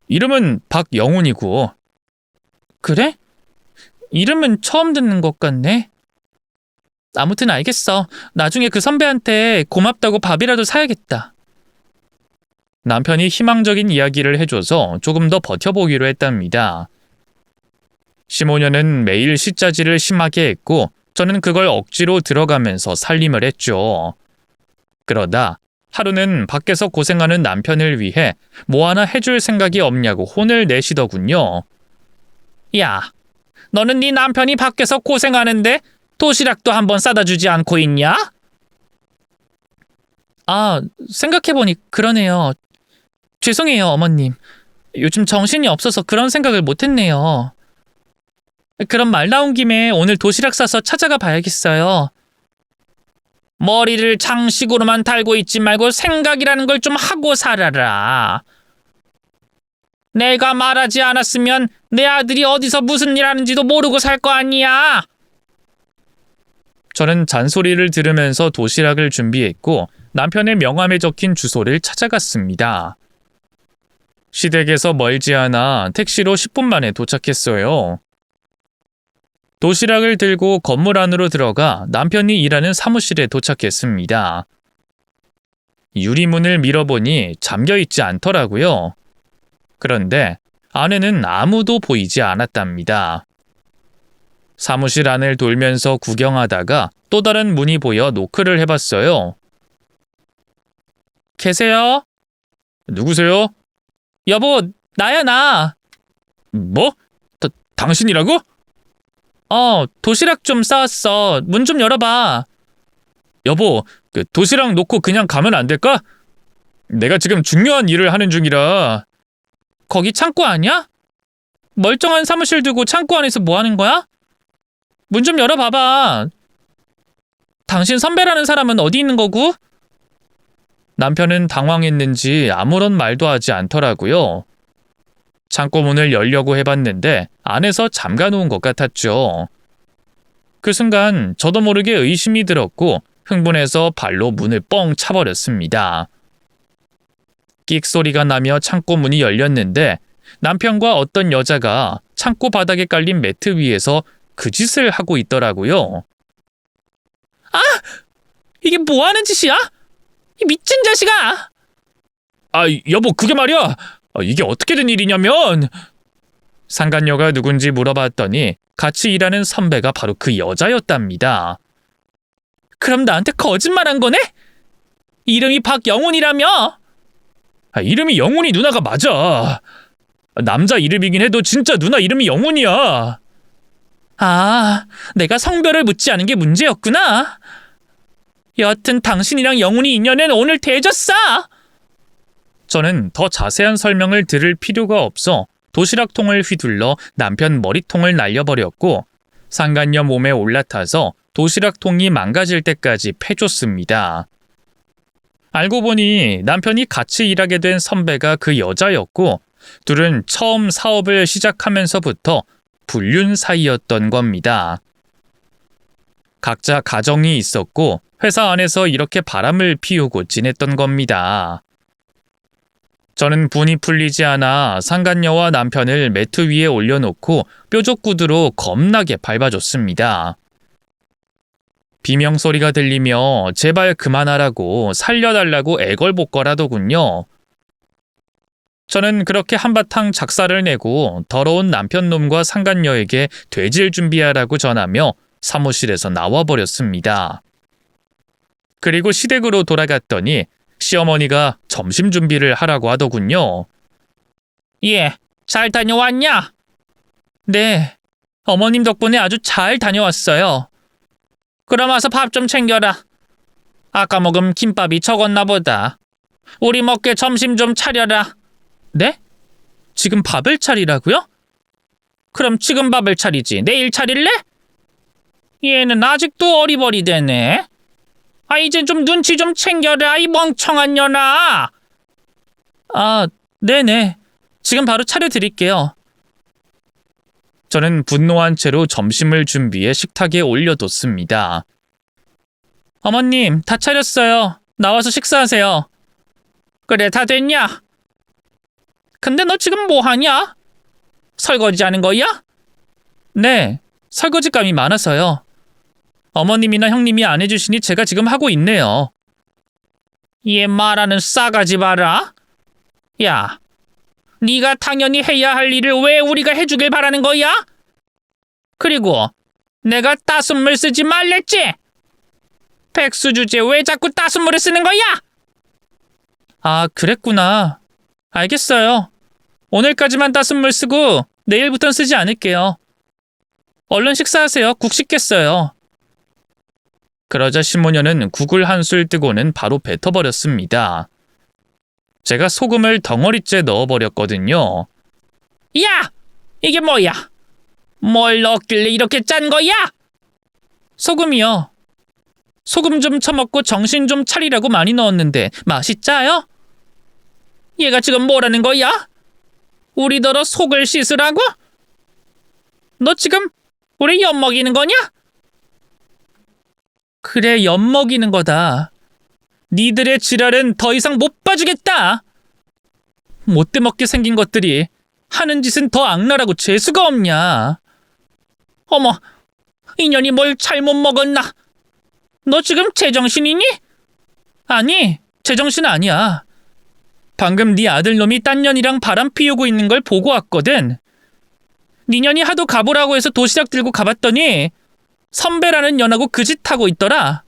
이름은 박영훈이고. 그래? 이름은 처음 듣는 것 같네. 아무튼 알겠어. 나중에 그 선배한테 고맙다고 밥이라도 사야겠다. 남편이 희망적인 이야기를 해줘서 조금 더 버텨보기로 했답니다. 15년은 매일 시짜지를 심하게 했고 저는 그걸 억지로 들어가면서 살림을 했죠. 그러다 하루는 밖에서 고생하는 남편을 위해 뭐 하나 해줄 생각이 없냐고 혼을 내시더군요. 야, 너는 네 남편이 밖에서 고생하는데 도시락도 한번 싸다 주지 않고 있냐? 생각해보니 그러네요. 죄송해요, 어머님. 요즘 정신이 없어서 그런 생각을 못했네요. 그럼 말 나온 김에 오늘 도시락 싸서 찾아가 봐야겠어요. 머리를 장식으로만 달고 있지 말고 생각이라는 걸 좀 하고 살아라. 내가 말하지 않았으면 내 아들이 어디서 무슨 일 하는지도 모르고 살 거 아니야. 저는 잔소리를 들으면서 도시락을 준비했고 남편의 명함에 적힌 주소를 찾아갔습니다. 시댁에서 멀지 않아 택시로 10분 만에 도착했어요. 도시락을 들고 건물 안으로 들어가 남편이 일하는 사무실에 도착했습니다. 유리문을 밀어보니 잠겨있지 않더라고요. 그런데 안에는 아무도 보이지 않았답니다. 사무실 안을 돌면서 구경하다가 또 다른 문이 보여 노크를 해봤어요. 계세요? 누구세요? 여보, 나야, 나. 뭐? 당신이라고? 도시락 좀 싸왔어. 문 좀 열어봐. 여보, 그 도시락 놓고 그냥 가면 안 될까? 내가 지금 중요한 일을 하는 중이라. 거기 창고 아니야? 멀쩡한 사무실 두고 창고 안에서 뭐 하는 거야? 문 좀 열어봐봐. 당신 선배라는 사람은 어디 있는 거고? 남편은 당황했는지 아무런 말도 하지 않더라고요. 창고 문을 열려고 해봤는데 안에서 잠가놓은 것 같았죠. 그 순간 저도 모르게 의심이 들었고 흥분해서 발로 문을 뻥 차버렸습니다. 끽 소리가 나며 창고 문이 열렸는데 남편과 어떤 여자가 창고 바닥에 깔린 매트 위에서 그 짓을 하고 있더라고요. 이게 뭐 하는 짓이야? 이 미친 자식아! 여보, 그게 말이야. 이게 어떻게 된 일이냐면. 상간녀가 누군지 물어봤더니 같이 일하는 선배가 바로 그 여자였답니다. 그럼 나한테 거짓말한 거네? 이름이 박영훈이라며? 이름이 영훈이 누나가 맞아. 남자 이름이긴 해도 진짜 누나 이름이 영훈이야. 내가 성별을 묻지 않은 게 문제였구나. 여하튼 당신이랑 영훈이 인연은 오늘 대졌어. 저는 더 자세한 설명을 들을 필요가 없어 도시락통을 휘둘러 남편 머리통을 날려버렸고 상간녀 몸에 올라타서 도시락통이 망가질 때까지 패줬습니다. 알고 보니 남편이 같이 일하게 된 선배가 그 여자였고 둘은 처음 사업을 시작하면서부터 불륜 사이였던 겁니다. 각자 가정이 있었고 회사 안에서 이렇게 바람을 피우고 지냈던 겁니다. 저는 분이 풀리지 않아 상간녀와 남편을 매트 위에 올려놓고 뾰족 구두로 겁나게 밟아줬습니다. 비명소리가 들리며 제발 그만하라고 살려달라고 애걸복걸하더군요. 저는 그렇게 한바탕 작사를 내고 더러운 남편놈과 상간녀에게 되질 준비하라고 전하며 사무실에서 나와버렸습니다. 그리고 시댁으로 돌아갔더니 시어머니가 점심 준비를 하라고 하더군요. 예, 잘 다녀왔냐? 네, 어머님 덕분에 아주 잘 다녀왔어요. 그럼 와서 밥 좀 챙겨라. 아까 먹은 김밥이 적었나 보다. 우리 먹게 점심 좀 차려라. 네? 지금 밥을 차리라고요? 그럼 지금 밥을 차리지 내일 차릴래? 얘는 아직도 어리버리대네. 아, 이제 좀 눈치 좀 챙겨라, 이 멍청한 년아. 아, 네네. 지금 바로 차려드릴게요. 저는 분노한 채로 점심을 준비해 식탁에 올려뒀습니다. 어머님, 다 차렸어요. 나와서 식사하세요. 그래, 다 됐냐? 근데 너 지금 뭐 하냐? 설거지 하는 거야? 네, 설거지감이 많아서요. 어머님이나 형님이 안 해주시니 제가 지금 하고 있네요. 얘 말하는 싸가지 봐라. 야, 네가 당연히 해야 할 일을 왜 우리가 해주길 바라는 거야? 그리고 내가 따순물 쓰지 말랬지? 백수 주제 왜 자꾸 따순물을 쓰는 거야? 아, 그랬구나. 알겠어요. 오늘까지만 따순물 쓰고 내일부턴 쓰지 않을게요. 얼른 식사하세요. 국 식겠어요. 그러자 시모녀는 국을 한술 뜨고는 바로 뱉어버렸습니다. 제가 소금을 덩어리째 넣어버렸거든요. 야! 이게 뭐야? 뭘 넣었길래 이렇게 짠 거야? 소금이요. 소금 좀 쳐먹고 정신 좀 차리라고 많이 넣었는데 맛이 짜요? 얘가 지금 뭐라는 거야? 우리더러 속을 씻으라고? 너 지금 우리 엿먹이는 거냐? 그래, 엿먹이는 거다. 니들의 지랄은 더 이상 못 봐주겠다. 못돼먹게 생긴 것들이 하는 짓은 더 악랄하고 재수가 없냐. 어머, 인연이 뭘 잘못 먹었나? 너 지금 제정신이니? 아니, 제정신 아니야. 방금 네 아들놈이 딴 년이랑 바람 피우고 있는 걸 보고 왔거든. 네 년이 하도 가보라고 해서 도시락 들고 가봤더니 선배라는 년하고 그 짓 하고 있더라.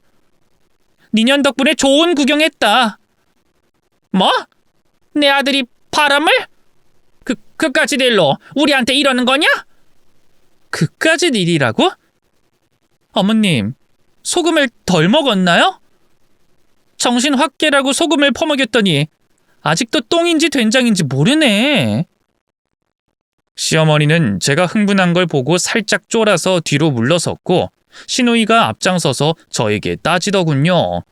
니년 덕분에 좋은 구경했다. 뭐? 내 아들이 바람을? 그까짓 일로 우리한테 이러는 거냐? 그까짓 일이라고? 어머님, 소금을 덜 먹었나요? 정신 확 깨라고 소금을 퍼먹였더니 아직도 똥인지 된장인지 모르네. 시어머니는 제가 흥분한 걸 보고 살짝 쫄아서 뒤로 물러섰고 시누이가 앞장서서 저에게 따지더군요.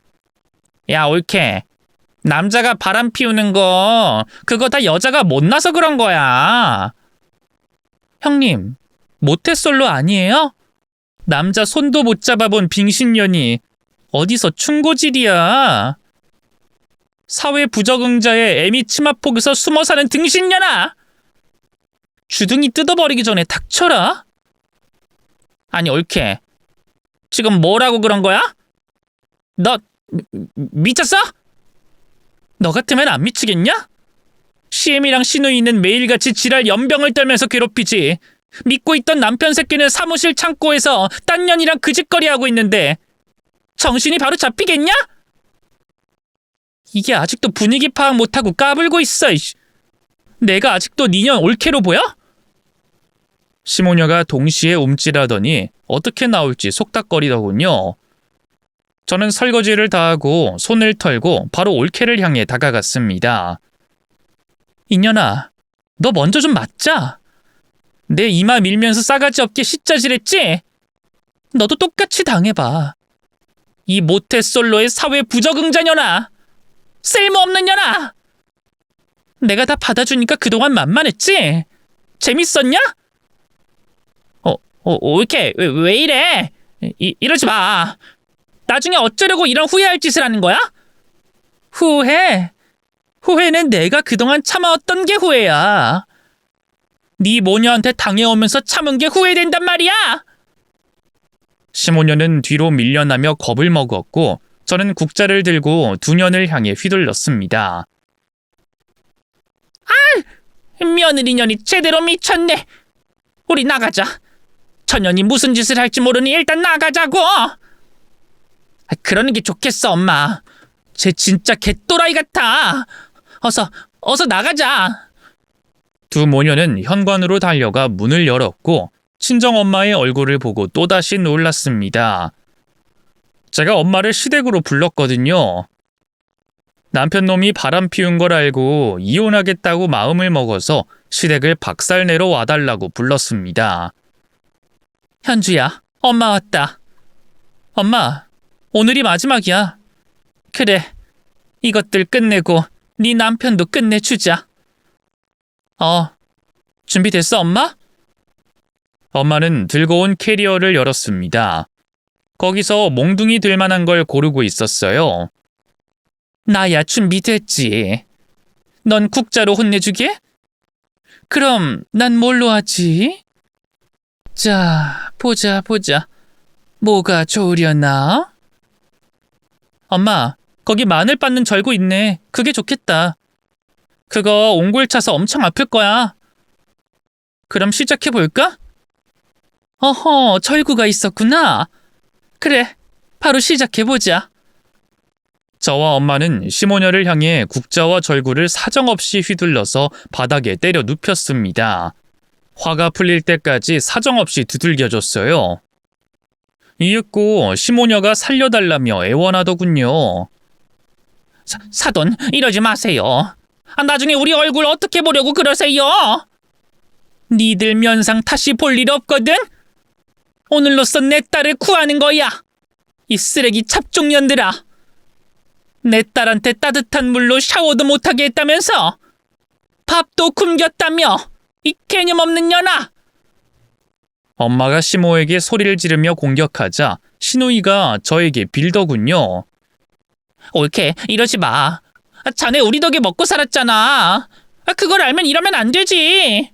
야, 옳게. 남자가 바람 피우는 거 그거 다 여자가 못나서 그런 거야. 형님, 모태솔로 아니에요? 남자 손도 못 잡아본 빙신년이 어디서 충고질이야. 사회 부적응자의 애미 치마폭에서 숨어 사는 등신년아. 주둥이 뜯어버리기 전에 닥쳐라. 아니, 옳게. 지금 뭐라고 그런 거야? 너 미쳤어? 너 같으면 안 미치겠냐? 시엠이랑 시누이는 매일같이 지랄 연병을 떨면서 괴롭히지. 믿고 있던 남편 새끼는 사무실 창고에서 딴 년이랑 그 짓거리 하고 있는데 정신이 바로 잡히겠냐? 이게 아직도 분위기 파악 못하고 까불고 있어. 내가 아직도 니년 올케로 보여? 시모녀가 동시에 움찔하더니 어떻게 나올지 속닥거리더군요. 저는 설거지를 다하고 손을 털고 바로 올케를 향해 다가갔습니다. 이년아, 너 먼저 좀 맞자. 내 이마 밀면서 싸가지 없게 시짜질했지? 너도 똑같이 당해봐. 이 모태솔로의 사회 부적응자년아. 쓸모없는 년아. 내가 다 받아주니까 그동안 만만했지? 재밌었냐? 이렇게 왜 이래? 이러지 마. 나중에 어쩌려고 이런 후회할 짓을 하는 거야? 후회? 후회는 내가 그동안 참아왔던 게 후회야. 네 모녀한테 당해오면서 참은 게 후회된단 말이야. 15년은 뒤로 밀려나며 겁을 먹었고 저는 국자를 들고 두년을 향해 휘둘렀습니다. 며느리년이 제대로 미쳤네. 우리 나가자. 처년이 무슨 짓을 할지 모르니 일단 나가자고. 그러는 게 좋겠어, 엄마. 쟤 진짜 개또라이 같아. 어서 나가자. 두 모녀는 현관으로 달려가 문을 열었고 친정엄마의 얼굴을 보고 또다시 놀랐습니다. 제가 엄마를 시댁으로 불렀거든요. 남편놈이 바람 피운 걸 알고 이혼하겠다고 마음을 먹어서 시댁을 박살내러 와달라고 불렀습니다. 현주야, 엄마 왔다. 엄마, 오늘이 마지막이야. 그래, 이것들 끝내고 네 남편도 끝내주자. 준비됐어, 엄마? 엄마는 들고 온 캐리어를 열었습니다. 거기서 몽둥이 될 만한 걸 고르고 있었어요. 나야 준비됐지. 넌 국자로 혼내주게? 그럼 난 뭘로 하지? 자, 보자. 뭐가 좋으려나? 엄마, 거기 마늘 빻는 절구 있네. 그게 좋겠다. 그거 옹골 차서 엄청 아플 거야. 그럼 시작해볼까? 어허, 절구가 있었구나. 그래, 바로 시작해보자. 저와 엄마는 시모녀를 향해 국자와 절구를 사정없이 휘둘러서 바닥에 때려 눕혔습니다. 화가 풀릴 때까지 사정없이 두들겨줬어요. 이윽고 시모녀가 살려달라며 애원하더군요. 사돈, 이러지 마세요. 나중에 우리 얼굴 어떻게 보려고 그러세요? 니들 면상 다시 볼 일 없거든? 오늘로써 내 딸을 구하는 거야. 이 쓰레기 잡종년들아. 내 딸한테 따뜻한 물로 샤워도 못하게 했다면서? 밥도 굶겼다며? 이 개념 없는 년아! 엄마가 시모에게 소리를 지르며 공격하자 시누이가 저에게 빌더군요. 옳게, 이러지 마. 자네 우리 덕에 먹고 살았잖아. 그걸 알면 이러면 안 되지.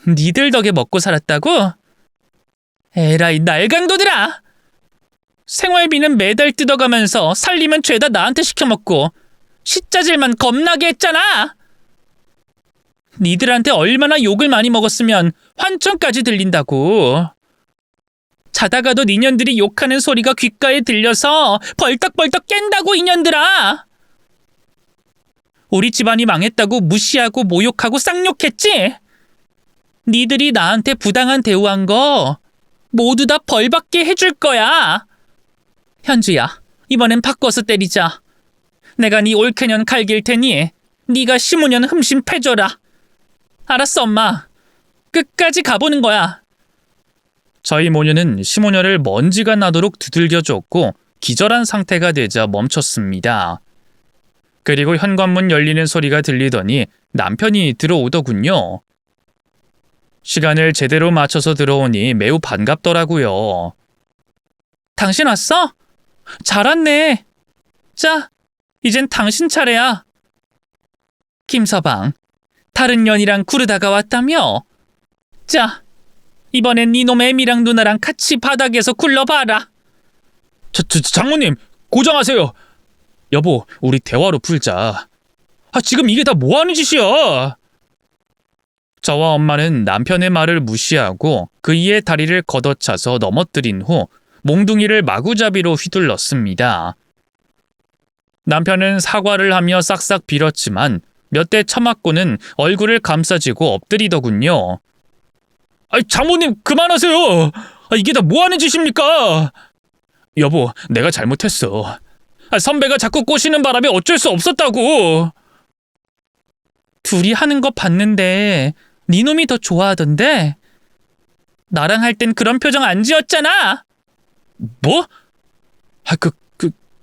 니들 덕에 먹고 살았다고? 에라이 날강도들아! 생활비는 매달 뜯어가면서 살림은 죄다 나한테 시켜먹고 시짜질만 겁나게 했잖아. 니들한테 얼마나 욕을 많이 먹었으면 환청까지 들린다고. 자다가도 니년들이 욕하는 소리가 귓가에 들려서 벌떡벌떡 깬다고 이년들아. 우리 집안이 망했다고 무시하고 모욕하고 쌍욕했지? 니들이 나한테 부당한 대우한 거 모두 다 벌받게 해줄 거야. 현주야, 이번엔 바꿔서 때리자. 내가 네 올케년 갈길 테니 네가 15년 흠심 패줘라. 알았어, 엄마. 끝까지 가보는 거야. 저희 모녀는 시모녀를 먼지가 나도록 두들겨줬고 기절한 상태가 되자 멈췄습니다. 그리고 현관문 열리는 소리가 들리더니 남편이 들어오더군요. 시간을 제대로 맞춰서 들어오니 매우 반갑더라고요. 당신 왔어? 잘 왔네. 자, 이젠 당신 차례야. 김서방, 다른 년이랑 구르다가 왔다며? 자, 이번엔 니놈 애미랑 누나랑 같이 바닥에서 굴러봐라. 장모님, 고정하세요. 여보, 우리 대화로 풀자. 지금 이게 다 뭐하는 짓이야? 저와 엄마는 남편의 말을 무시하고 그이의 다리를 걷어차서 넘어뜨린 후 몽둥이를 마구잡이로 휘둘렀습니다. 남편은 사과를 하며 싹싹 빌었지만 몇 대 쳐맞고는 얼굴을 감싸쥐고 엎드리더군요. 장모님, 그만하세요. 이게 다 뭐하는 짓입니까? 여보, 내가 잘못했어. 선배가 자꾸 꼬시는 바람에 어쩔 수 없었다고. 둘이 하는 거 봤는데 니놈이 더 좋아하던데? 나랑 할 땐 그런 표정 안 지었잖아. 뭐?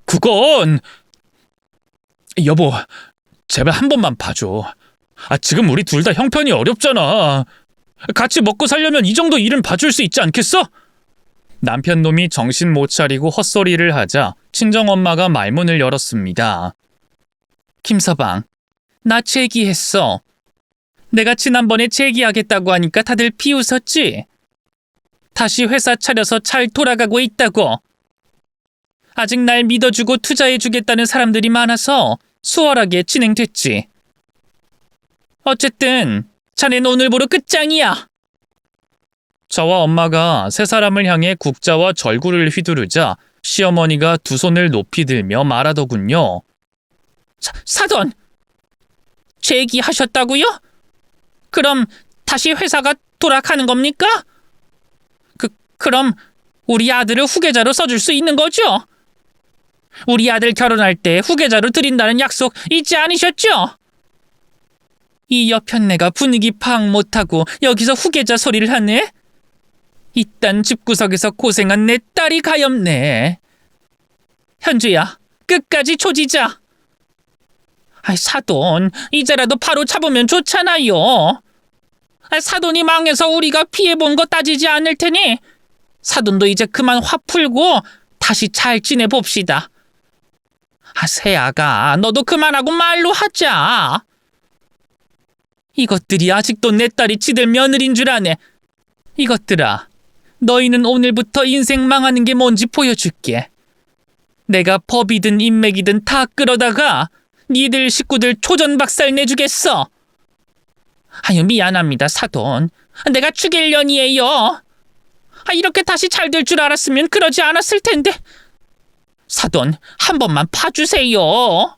그건... 여보, 제발 한 번만 봐줘. 지금 우리 둘 다 형편이 어렵잖아. 같이 먹고 살려면 이 정도 일은 봐줄 수 있지 않겠어? 남편 놈이 정신 못 차리고 헛소리를 하자 친정엄마가 말문을 열었습니다. 김서방, 나 제기했어. 내가 지난번에 제기하겠다고 하니까 다들 비웃었지? 다시 회사 차려서 잘 돌아가고 있다고. 아직 날 믿어주고 투자해주겠다는 사람들이 많아서 수월하게 진행됐지. 어쨌든 자넨 오늘부로 끝장이야. 저와 엄마가 세 사람을 향해 국자와 절구를 휘두르자 시어머니가 두 손을 높이 들며 말하더군요. 사돈! 제기하셨다고요? 그럼 다시 회사가 돌아가는 겁니까? 그럼 우리 아들을 후계자로 써줄 수 있는 거죠? 우리 아들 결혼할 때 후계자로 드린다는 약속 잊지 않으셨죠? 이 여편네가 분위기 파악 못하고 여기서 후계자 소리를 하네? 이딴 집구석에서 고생한 내 딸이 가엾네. 현주야, 끝까지 조지자. 사돈, 이제라도 바로 잡으면 좋잖아요. 사돈이 망해서 우리가 피해본 거 따지지 않을 테니 사돈도 이제 그만 화 풀고 다시 잘 지내봅시다. 세아가, 너도 그만하고 말로 하자. 이것들이 아직도 내 딸이 지들 며느리인 줄 아네. 이것들아, 너희는 오늘부터 인생 망하는 게 뭔지 보여줄게. 내가 법이든 인맥이든 다 끌어다가 니들 식구들 초전박살 내주겠어. 아유, 미안합니다, 사돈. 내가 죽일 년이에요. 이렇게 다시 잘 될 줄 알았으면 그러지 않았을 텐데. 사돈, 한 번만 봐주세요.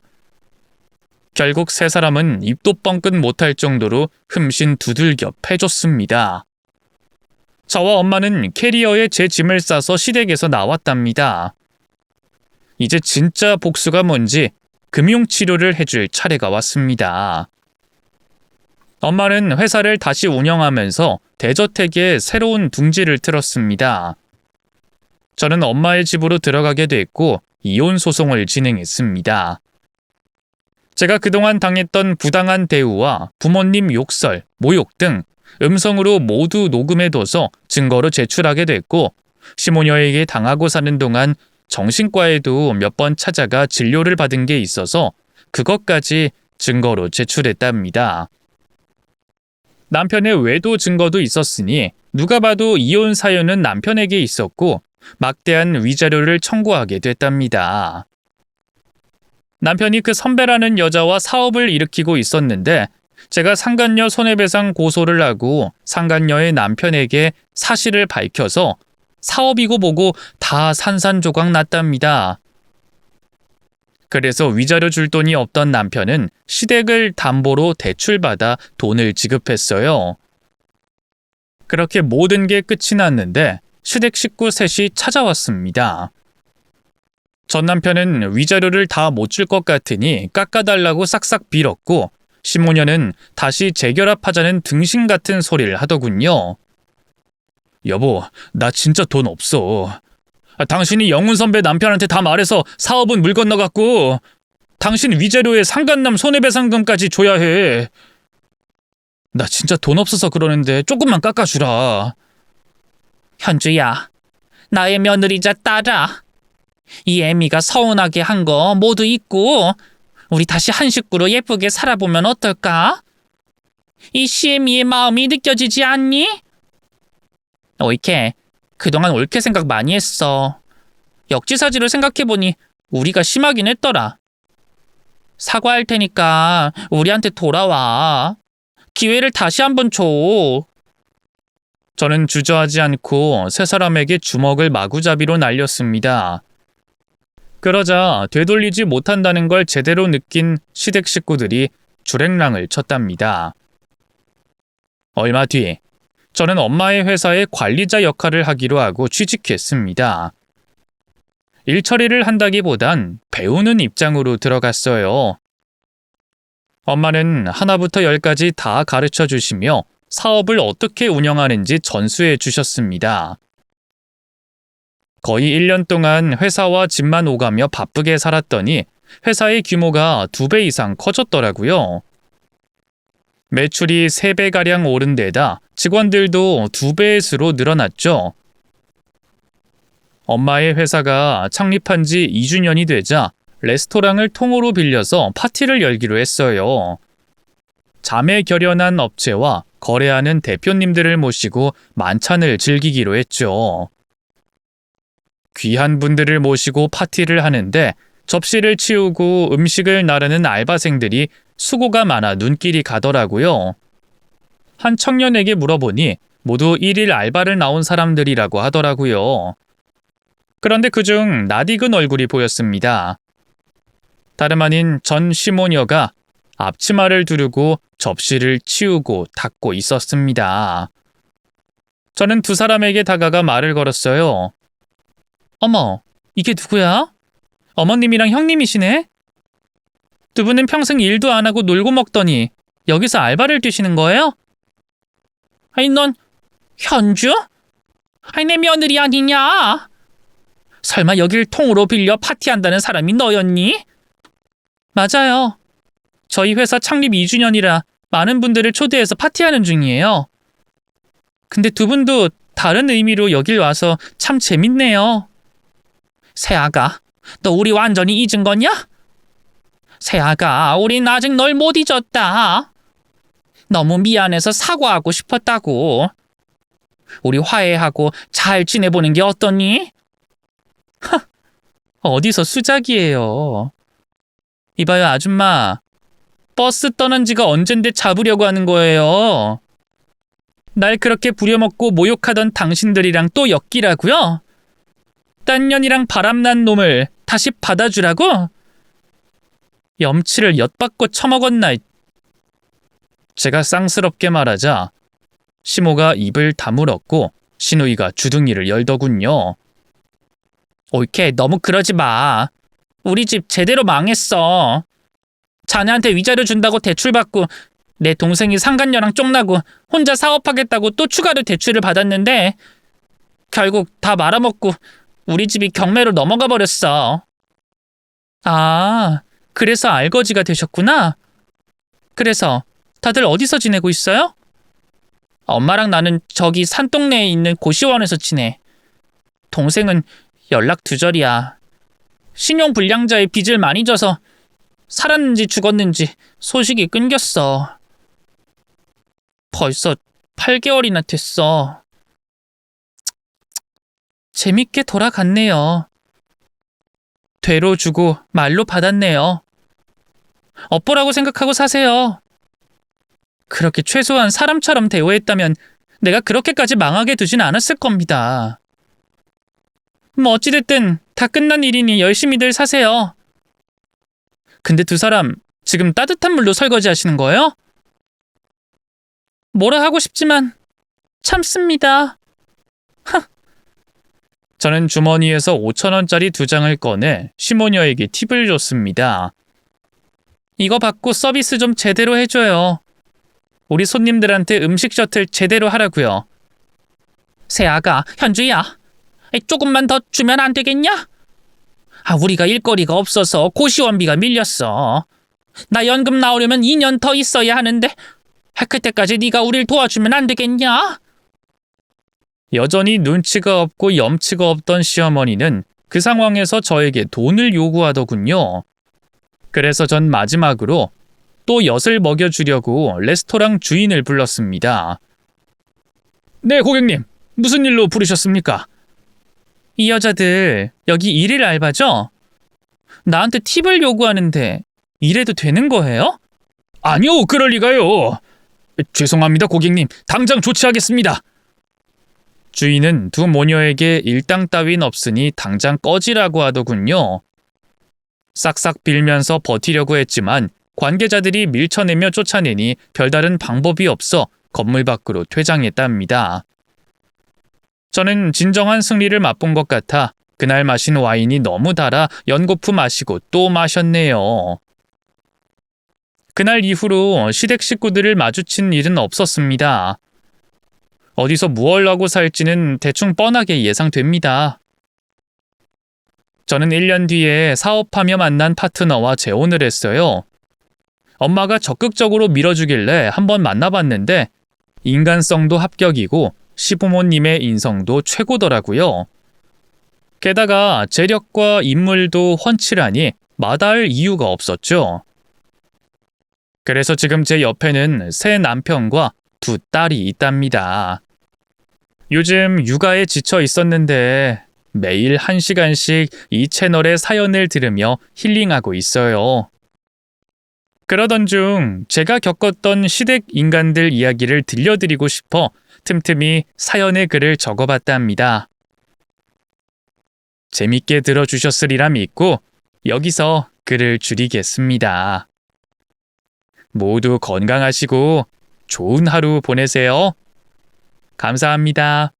결국 세 사람은 입도 뻥끗 못할 정도로 흠신 두들겨 패줬습니다. 저와 엄마는 캐리어에 제 짐을 싸서 시댁에서 나왔답니다. 이제 진짜 복수가 뭔지 금융치료를 해줄 차례가 왔습니다. 엄마는 회사를 다시 운영하면서 대저택에 새로운 둥지를 틀었습니다. 저는 엄마의 집으로 들어가게 됐고 이혼 소송을 진행했습니다. 제가 그동안 당했던 부당한 대우와 부모님 욕설, 모욕 등 음성으로 모두 녹음해둬서 증거로 제출하게 됐고 시모녀에게 당하고 사는 동안 정신과에도 몇 번 찾아가 진료를 받은 게 있어서 그것까지 증거로 제출했답니다. 남편의 외도 증거도 있었으니 누가 봐도 이혼 사연은 남편에게 있었고 막대한 위자료를 청구하게 됐답니다. 남편이 그 선배라는 여자와 사업을 일으키고 있었는데 제가 상간녀 손해배상 고소를 하고 상간녀의 남편에게 사실을 밝혀서 사업이고 뭐고 다 산산조각 났답니다. 그래서 위자료 줄 돈이 없던 남편은 시댁을 담보로 대출받아 돈을 지급했어요. 그렇게 모든 게 끝이 났는데 시댁 식구 셋이 찾아왔습니다. 전 남편은 위자료를 다 못 줄 것 같으니 깎아달라고 싹싹 빌었고 시모녀는 다시 재결합하자는 등신 같은 소리를 하더군요. 여보, 나 진짜 돈 없어. 당신이 영훈 선배 남편한테 다 말해서 사업은 물 건너갔고 당신 위자료에 상간남 손해배상금까지 줘야 해. 나 진짜 돈 없어서 그러는데 조금만 깎아주라. 현주야, 나의 며느리자 딸아. 이 애미가 서운하게 한 거 모두 잊고 우리 다시 한 식구로 예쁘게 살아보면 어떨까? 이 시애미의 마음이 느껴지지 않니? 오이케, 그동안 옳게 생각 많이 했어. 역지사지를 생각해보니 우리가 심하긴 했더라. 사과할 테니까 우리한테 돌아와. 기회를 다시 한번 줘. 저는 주저하지 않고 세 사람에게 주먹을 마구잡이로 날렸습니다. 그러자 되돌리지 못한다는 걸 제대로 느낀 시댁 식구들이 주랭랑을 쳤답니다. 얼마 뒤 저는 엄마의 회사의 관리자 역할을 하기로 하고 취직했습니다. 일 처리를 한다기보단 배우는 입장으로 들어갔어요. 엄마는 하나부터 열까지 다 가르쳐 주시며 사업을 어떻게 운영하는지 전수해 주셨습니다. 거의 1년 동안 회사와 집만 오가며 바쁘게 살았더니 회사의 규모가 2배 이상 커졌더라고요. 매출이 3배가량 오른 데다 직원들도 2배의 수로 늘어났죠. 엄마의 회사가 창립한 지 2주년이 되자 레스토랑을 통으로 빌려서 파티를 열기로 했어요. 자매 결연한 업체와 거래하는 대표님들을 모시고 만찬을 즐기기로 했죠. 귀한 분들을 모시고 파티를 하는데 접시를 치우고 음식을 나르는 알바생들이 수고가 많아 눈길이 가더라고요. 한 청년에게 물어보니 모두 1일 알바를 나온 사람들이라고 하더라고요. 그런데 그중 낯익은 얼굴이 보였습니다. 다름 아닌 전 시모녀가 앞치마를 두르고 접시를 치우고 닦고 있었습니다. 저는 두 사람에게 다가가 말을 걸었어요. 어머, 이게 누구야? 어머님이랑 형님이시네? 두 분은 평생 일도 안 하고 놀고 먹더니 여기서 알바를 뛰시는 거예요? 아니, 넌 현주? 아니, 내 며느리 아니냐? 설마 여길 통으로 빌려 파티한다는 사람이 너였니? 맞아요. 저희 회사 창립 2주년이라 많은 분들을 초대해서 파티하는 중이에요. 근데 두 분도 다른 의미로 여길 와서 참 재밌네요. 세아가, 너 우리 완전히 잊은 거냐? 세아가, 우린 아직 널 못 잊었다. 너무 미안해서 사과하고 싶었다고. 우리 화해하고 잘 지내보는 게 어떠니? 어디서 수작이에요. 이봐요, 아줌마. 버스 떠난 지가 언젠데 잡으려고 하는 거예요. 날 그렇게 부려먹고 모욕하던 당신들이랑 또 엮이라고요? 딴 년이랑 바람난 놈을 다시 받아주라고? 염치를 엿받고 처먹었나. 제가 쌍스럽게 말하자 시모가 입을 다물었고 시누이가 주둥이를 열더군요. 옳게, 너무 그러지 마. 우리 집 제대로 망했어. 자네한테 위자료 준다고 대출받고 내 동생이 상간녀랑 쫑나고 혼자 사업하겠다고 또 추가로 대출을 받았는데 결국 다 말아먹고 우리 집이 경매로 넘어가 버렸어. 아, 그래서 알거지가 되셨구나. 그래서 다들 어디서 지내고 있어요? 엄마랑 나는 저기 산동네에 있는 고시원에서 지내. 동생은 연락 두절이야. 신용불량자의 빚을 많이 져서 살았는지 죽었는지 소식이 끊겼어. 벌써 8개월이나 됐어. 재밌게 돌아갔네요. 되로 주고 말로 받았네요. 업보라고 생각하고 사세요. 그렇게 최소한 사람처럼 대우했다면 내가 그렇게까지 망하게 두진 않았을 겁니다. 뭐 어찌됐든 다 끝난 일이니 열심히들 사세요. 근데 두 사람 지금 따뜻한 물로 설거지 하시는 거예요? 뭐라 하고 싶지만 참습니다. 저는 주머니에서 5,000원짜리 2장을 꺼내 시모녀에게 팁을 줬습니다. 이거 받고 서비스 좀 제대로 해줘요. 우리 손님들한테 음식 셔틀 제대로 하라고요. 세아가, 현주야, 조금만 더 주면 안 되겠냐? 우리가 일거리가 없어서 고시원비가 밀렸어. 나 연금 나오려면 2년 더 있어야 하는데 그때까지 네가 우릴 도와주면 안 되겠냐? 여전히 눈치가 없고 염치가 없던 시어머니는 그 상황에서 저에게 돈을 요구하더군요. 그래서 전 마지막으로 또 엿을 먹여주려고 레스토랑 주인을 불렀습니다. 네, 고객님. 무슨 일로 부르셨습니까? 이 여자들 여기 일일 알바죠? 나한테 팁을 요구하는데 이래도 되는 거예요? 아니요, 그럴 리가요. 죄송합니다, 고객님. 당장 조치하겠습니다. 주인은 두 모녀에게 일당 따윈 없으니 당장 꺼지라고 하더군요. 싹싹 빌면서 버티려고 했지만 관계자들이 밀쳐내며 쫓아내니 별다른 방법이 없어 건물 밖으로 퇴장했답니다. 저는 진정한 승리를 맛본 것 같아 그날 마신 와인이 너무 달아 연거푸 마시고 또 마셨네요. 그날 이후로 시댁 식구들을 마주친 일은 없었습니다. 어디서 무얼 하고 살지는 대충 뻔하게 예상됩니다. 저는 1년 뒤에 사업하며 만난 파트너와 재혼을 했어요. 엄마가 적극적으로 밀어주길래 한번 만나봤는데 인간성도 합격이고 시부모님의 인성도 최고더라고요. 게다가 재력과 인물도 훤칠하니 마다할 이유가 없었죠. 그래서 지금 제 옆에는 새 남편과 두 딸이 있답니다. 요즘 육아에 지쳐 있었는데 매일 1시간씩 이 채널의 사연을 들으며 힐링하고 있어요. 그러던 중 제가 겪었던 시댁 인간들 이야기를 들려드리고 싶어 틈틈이 사연의 글을 적어봤답니다. 재밌게 들어주셨으리라 믿고 여기서 글을 줄이겠습니다. 모두 건강하시고 좋은 하루 보내세요. 감사합니다.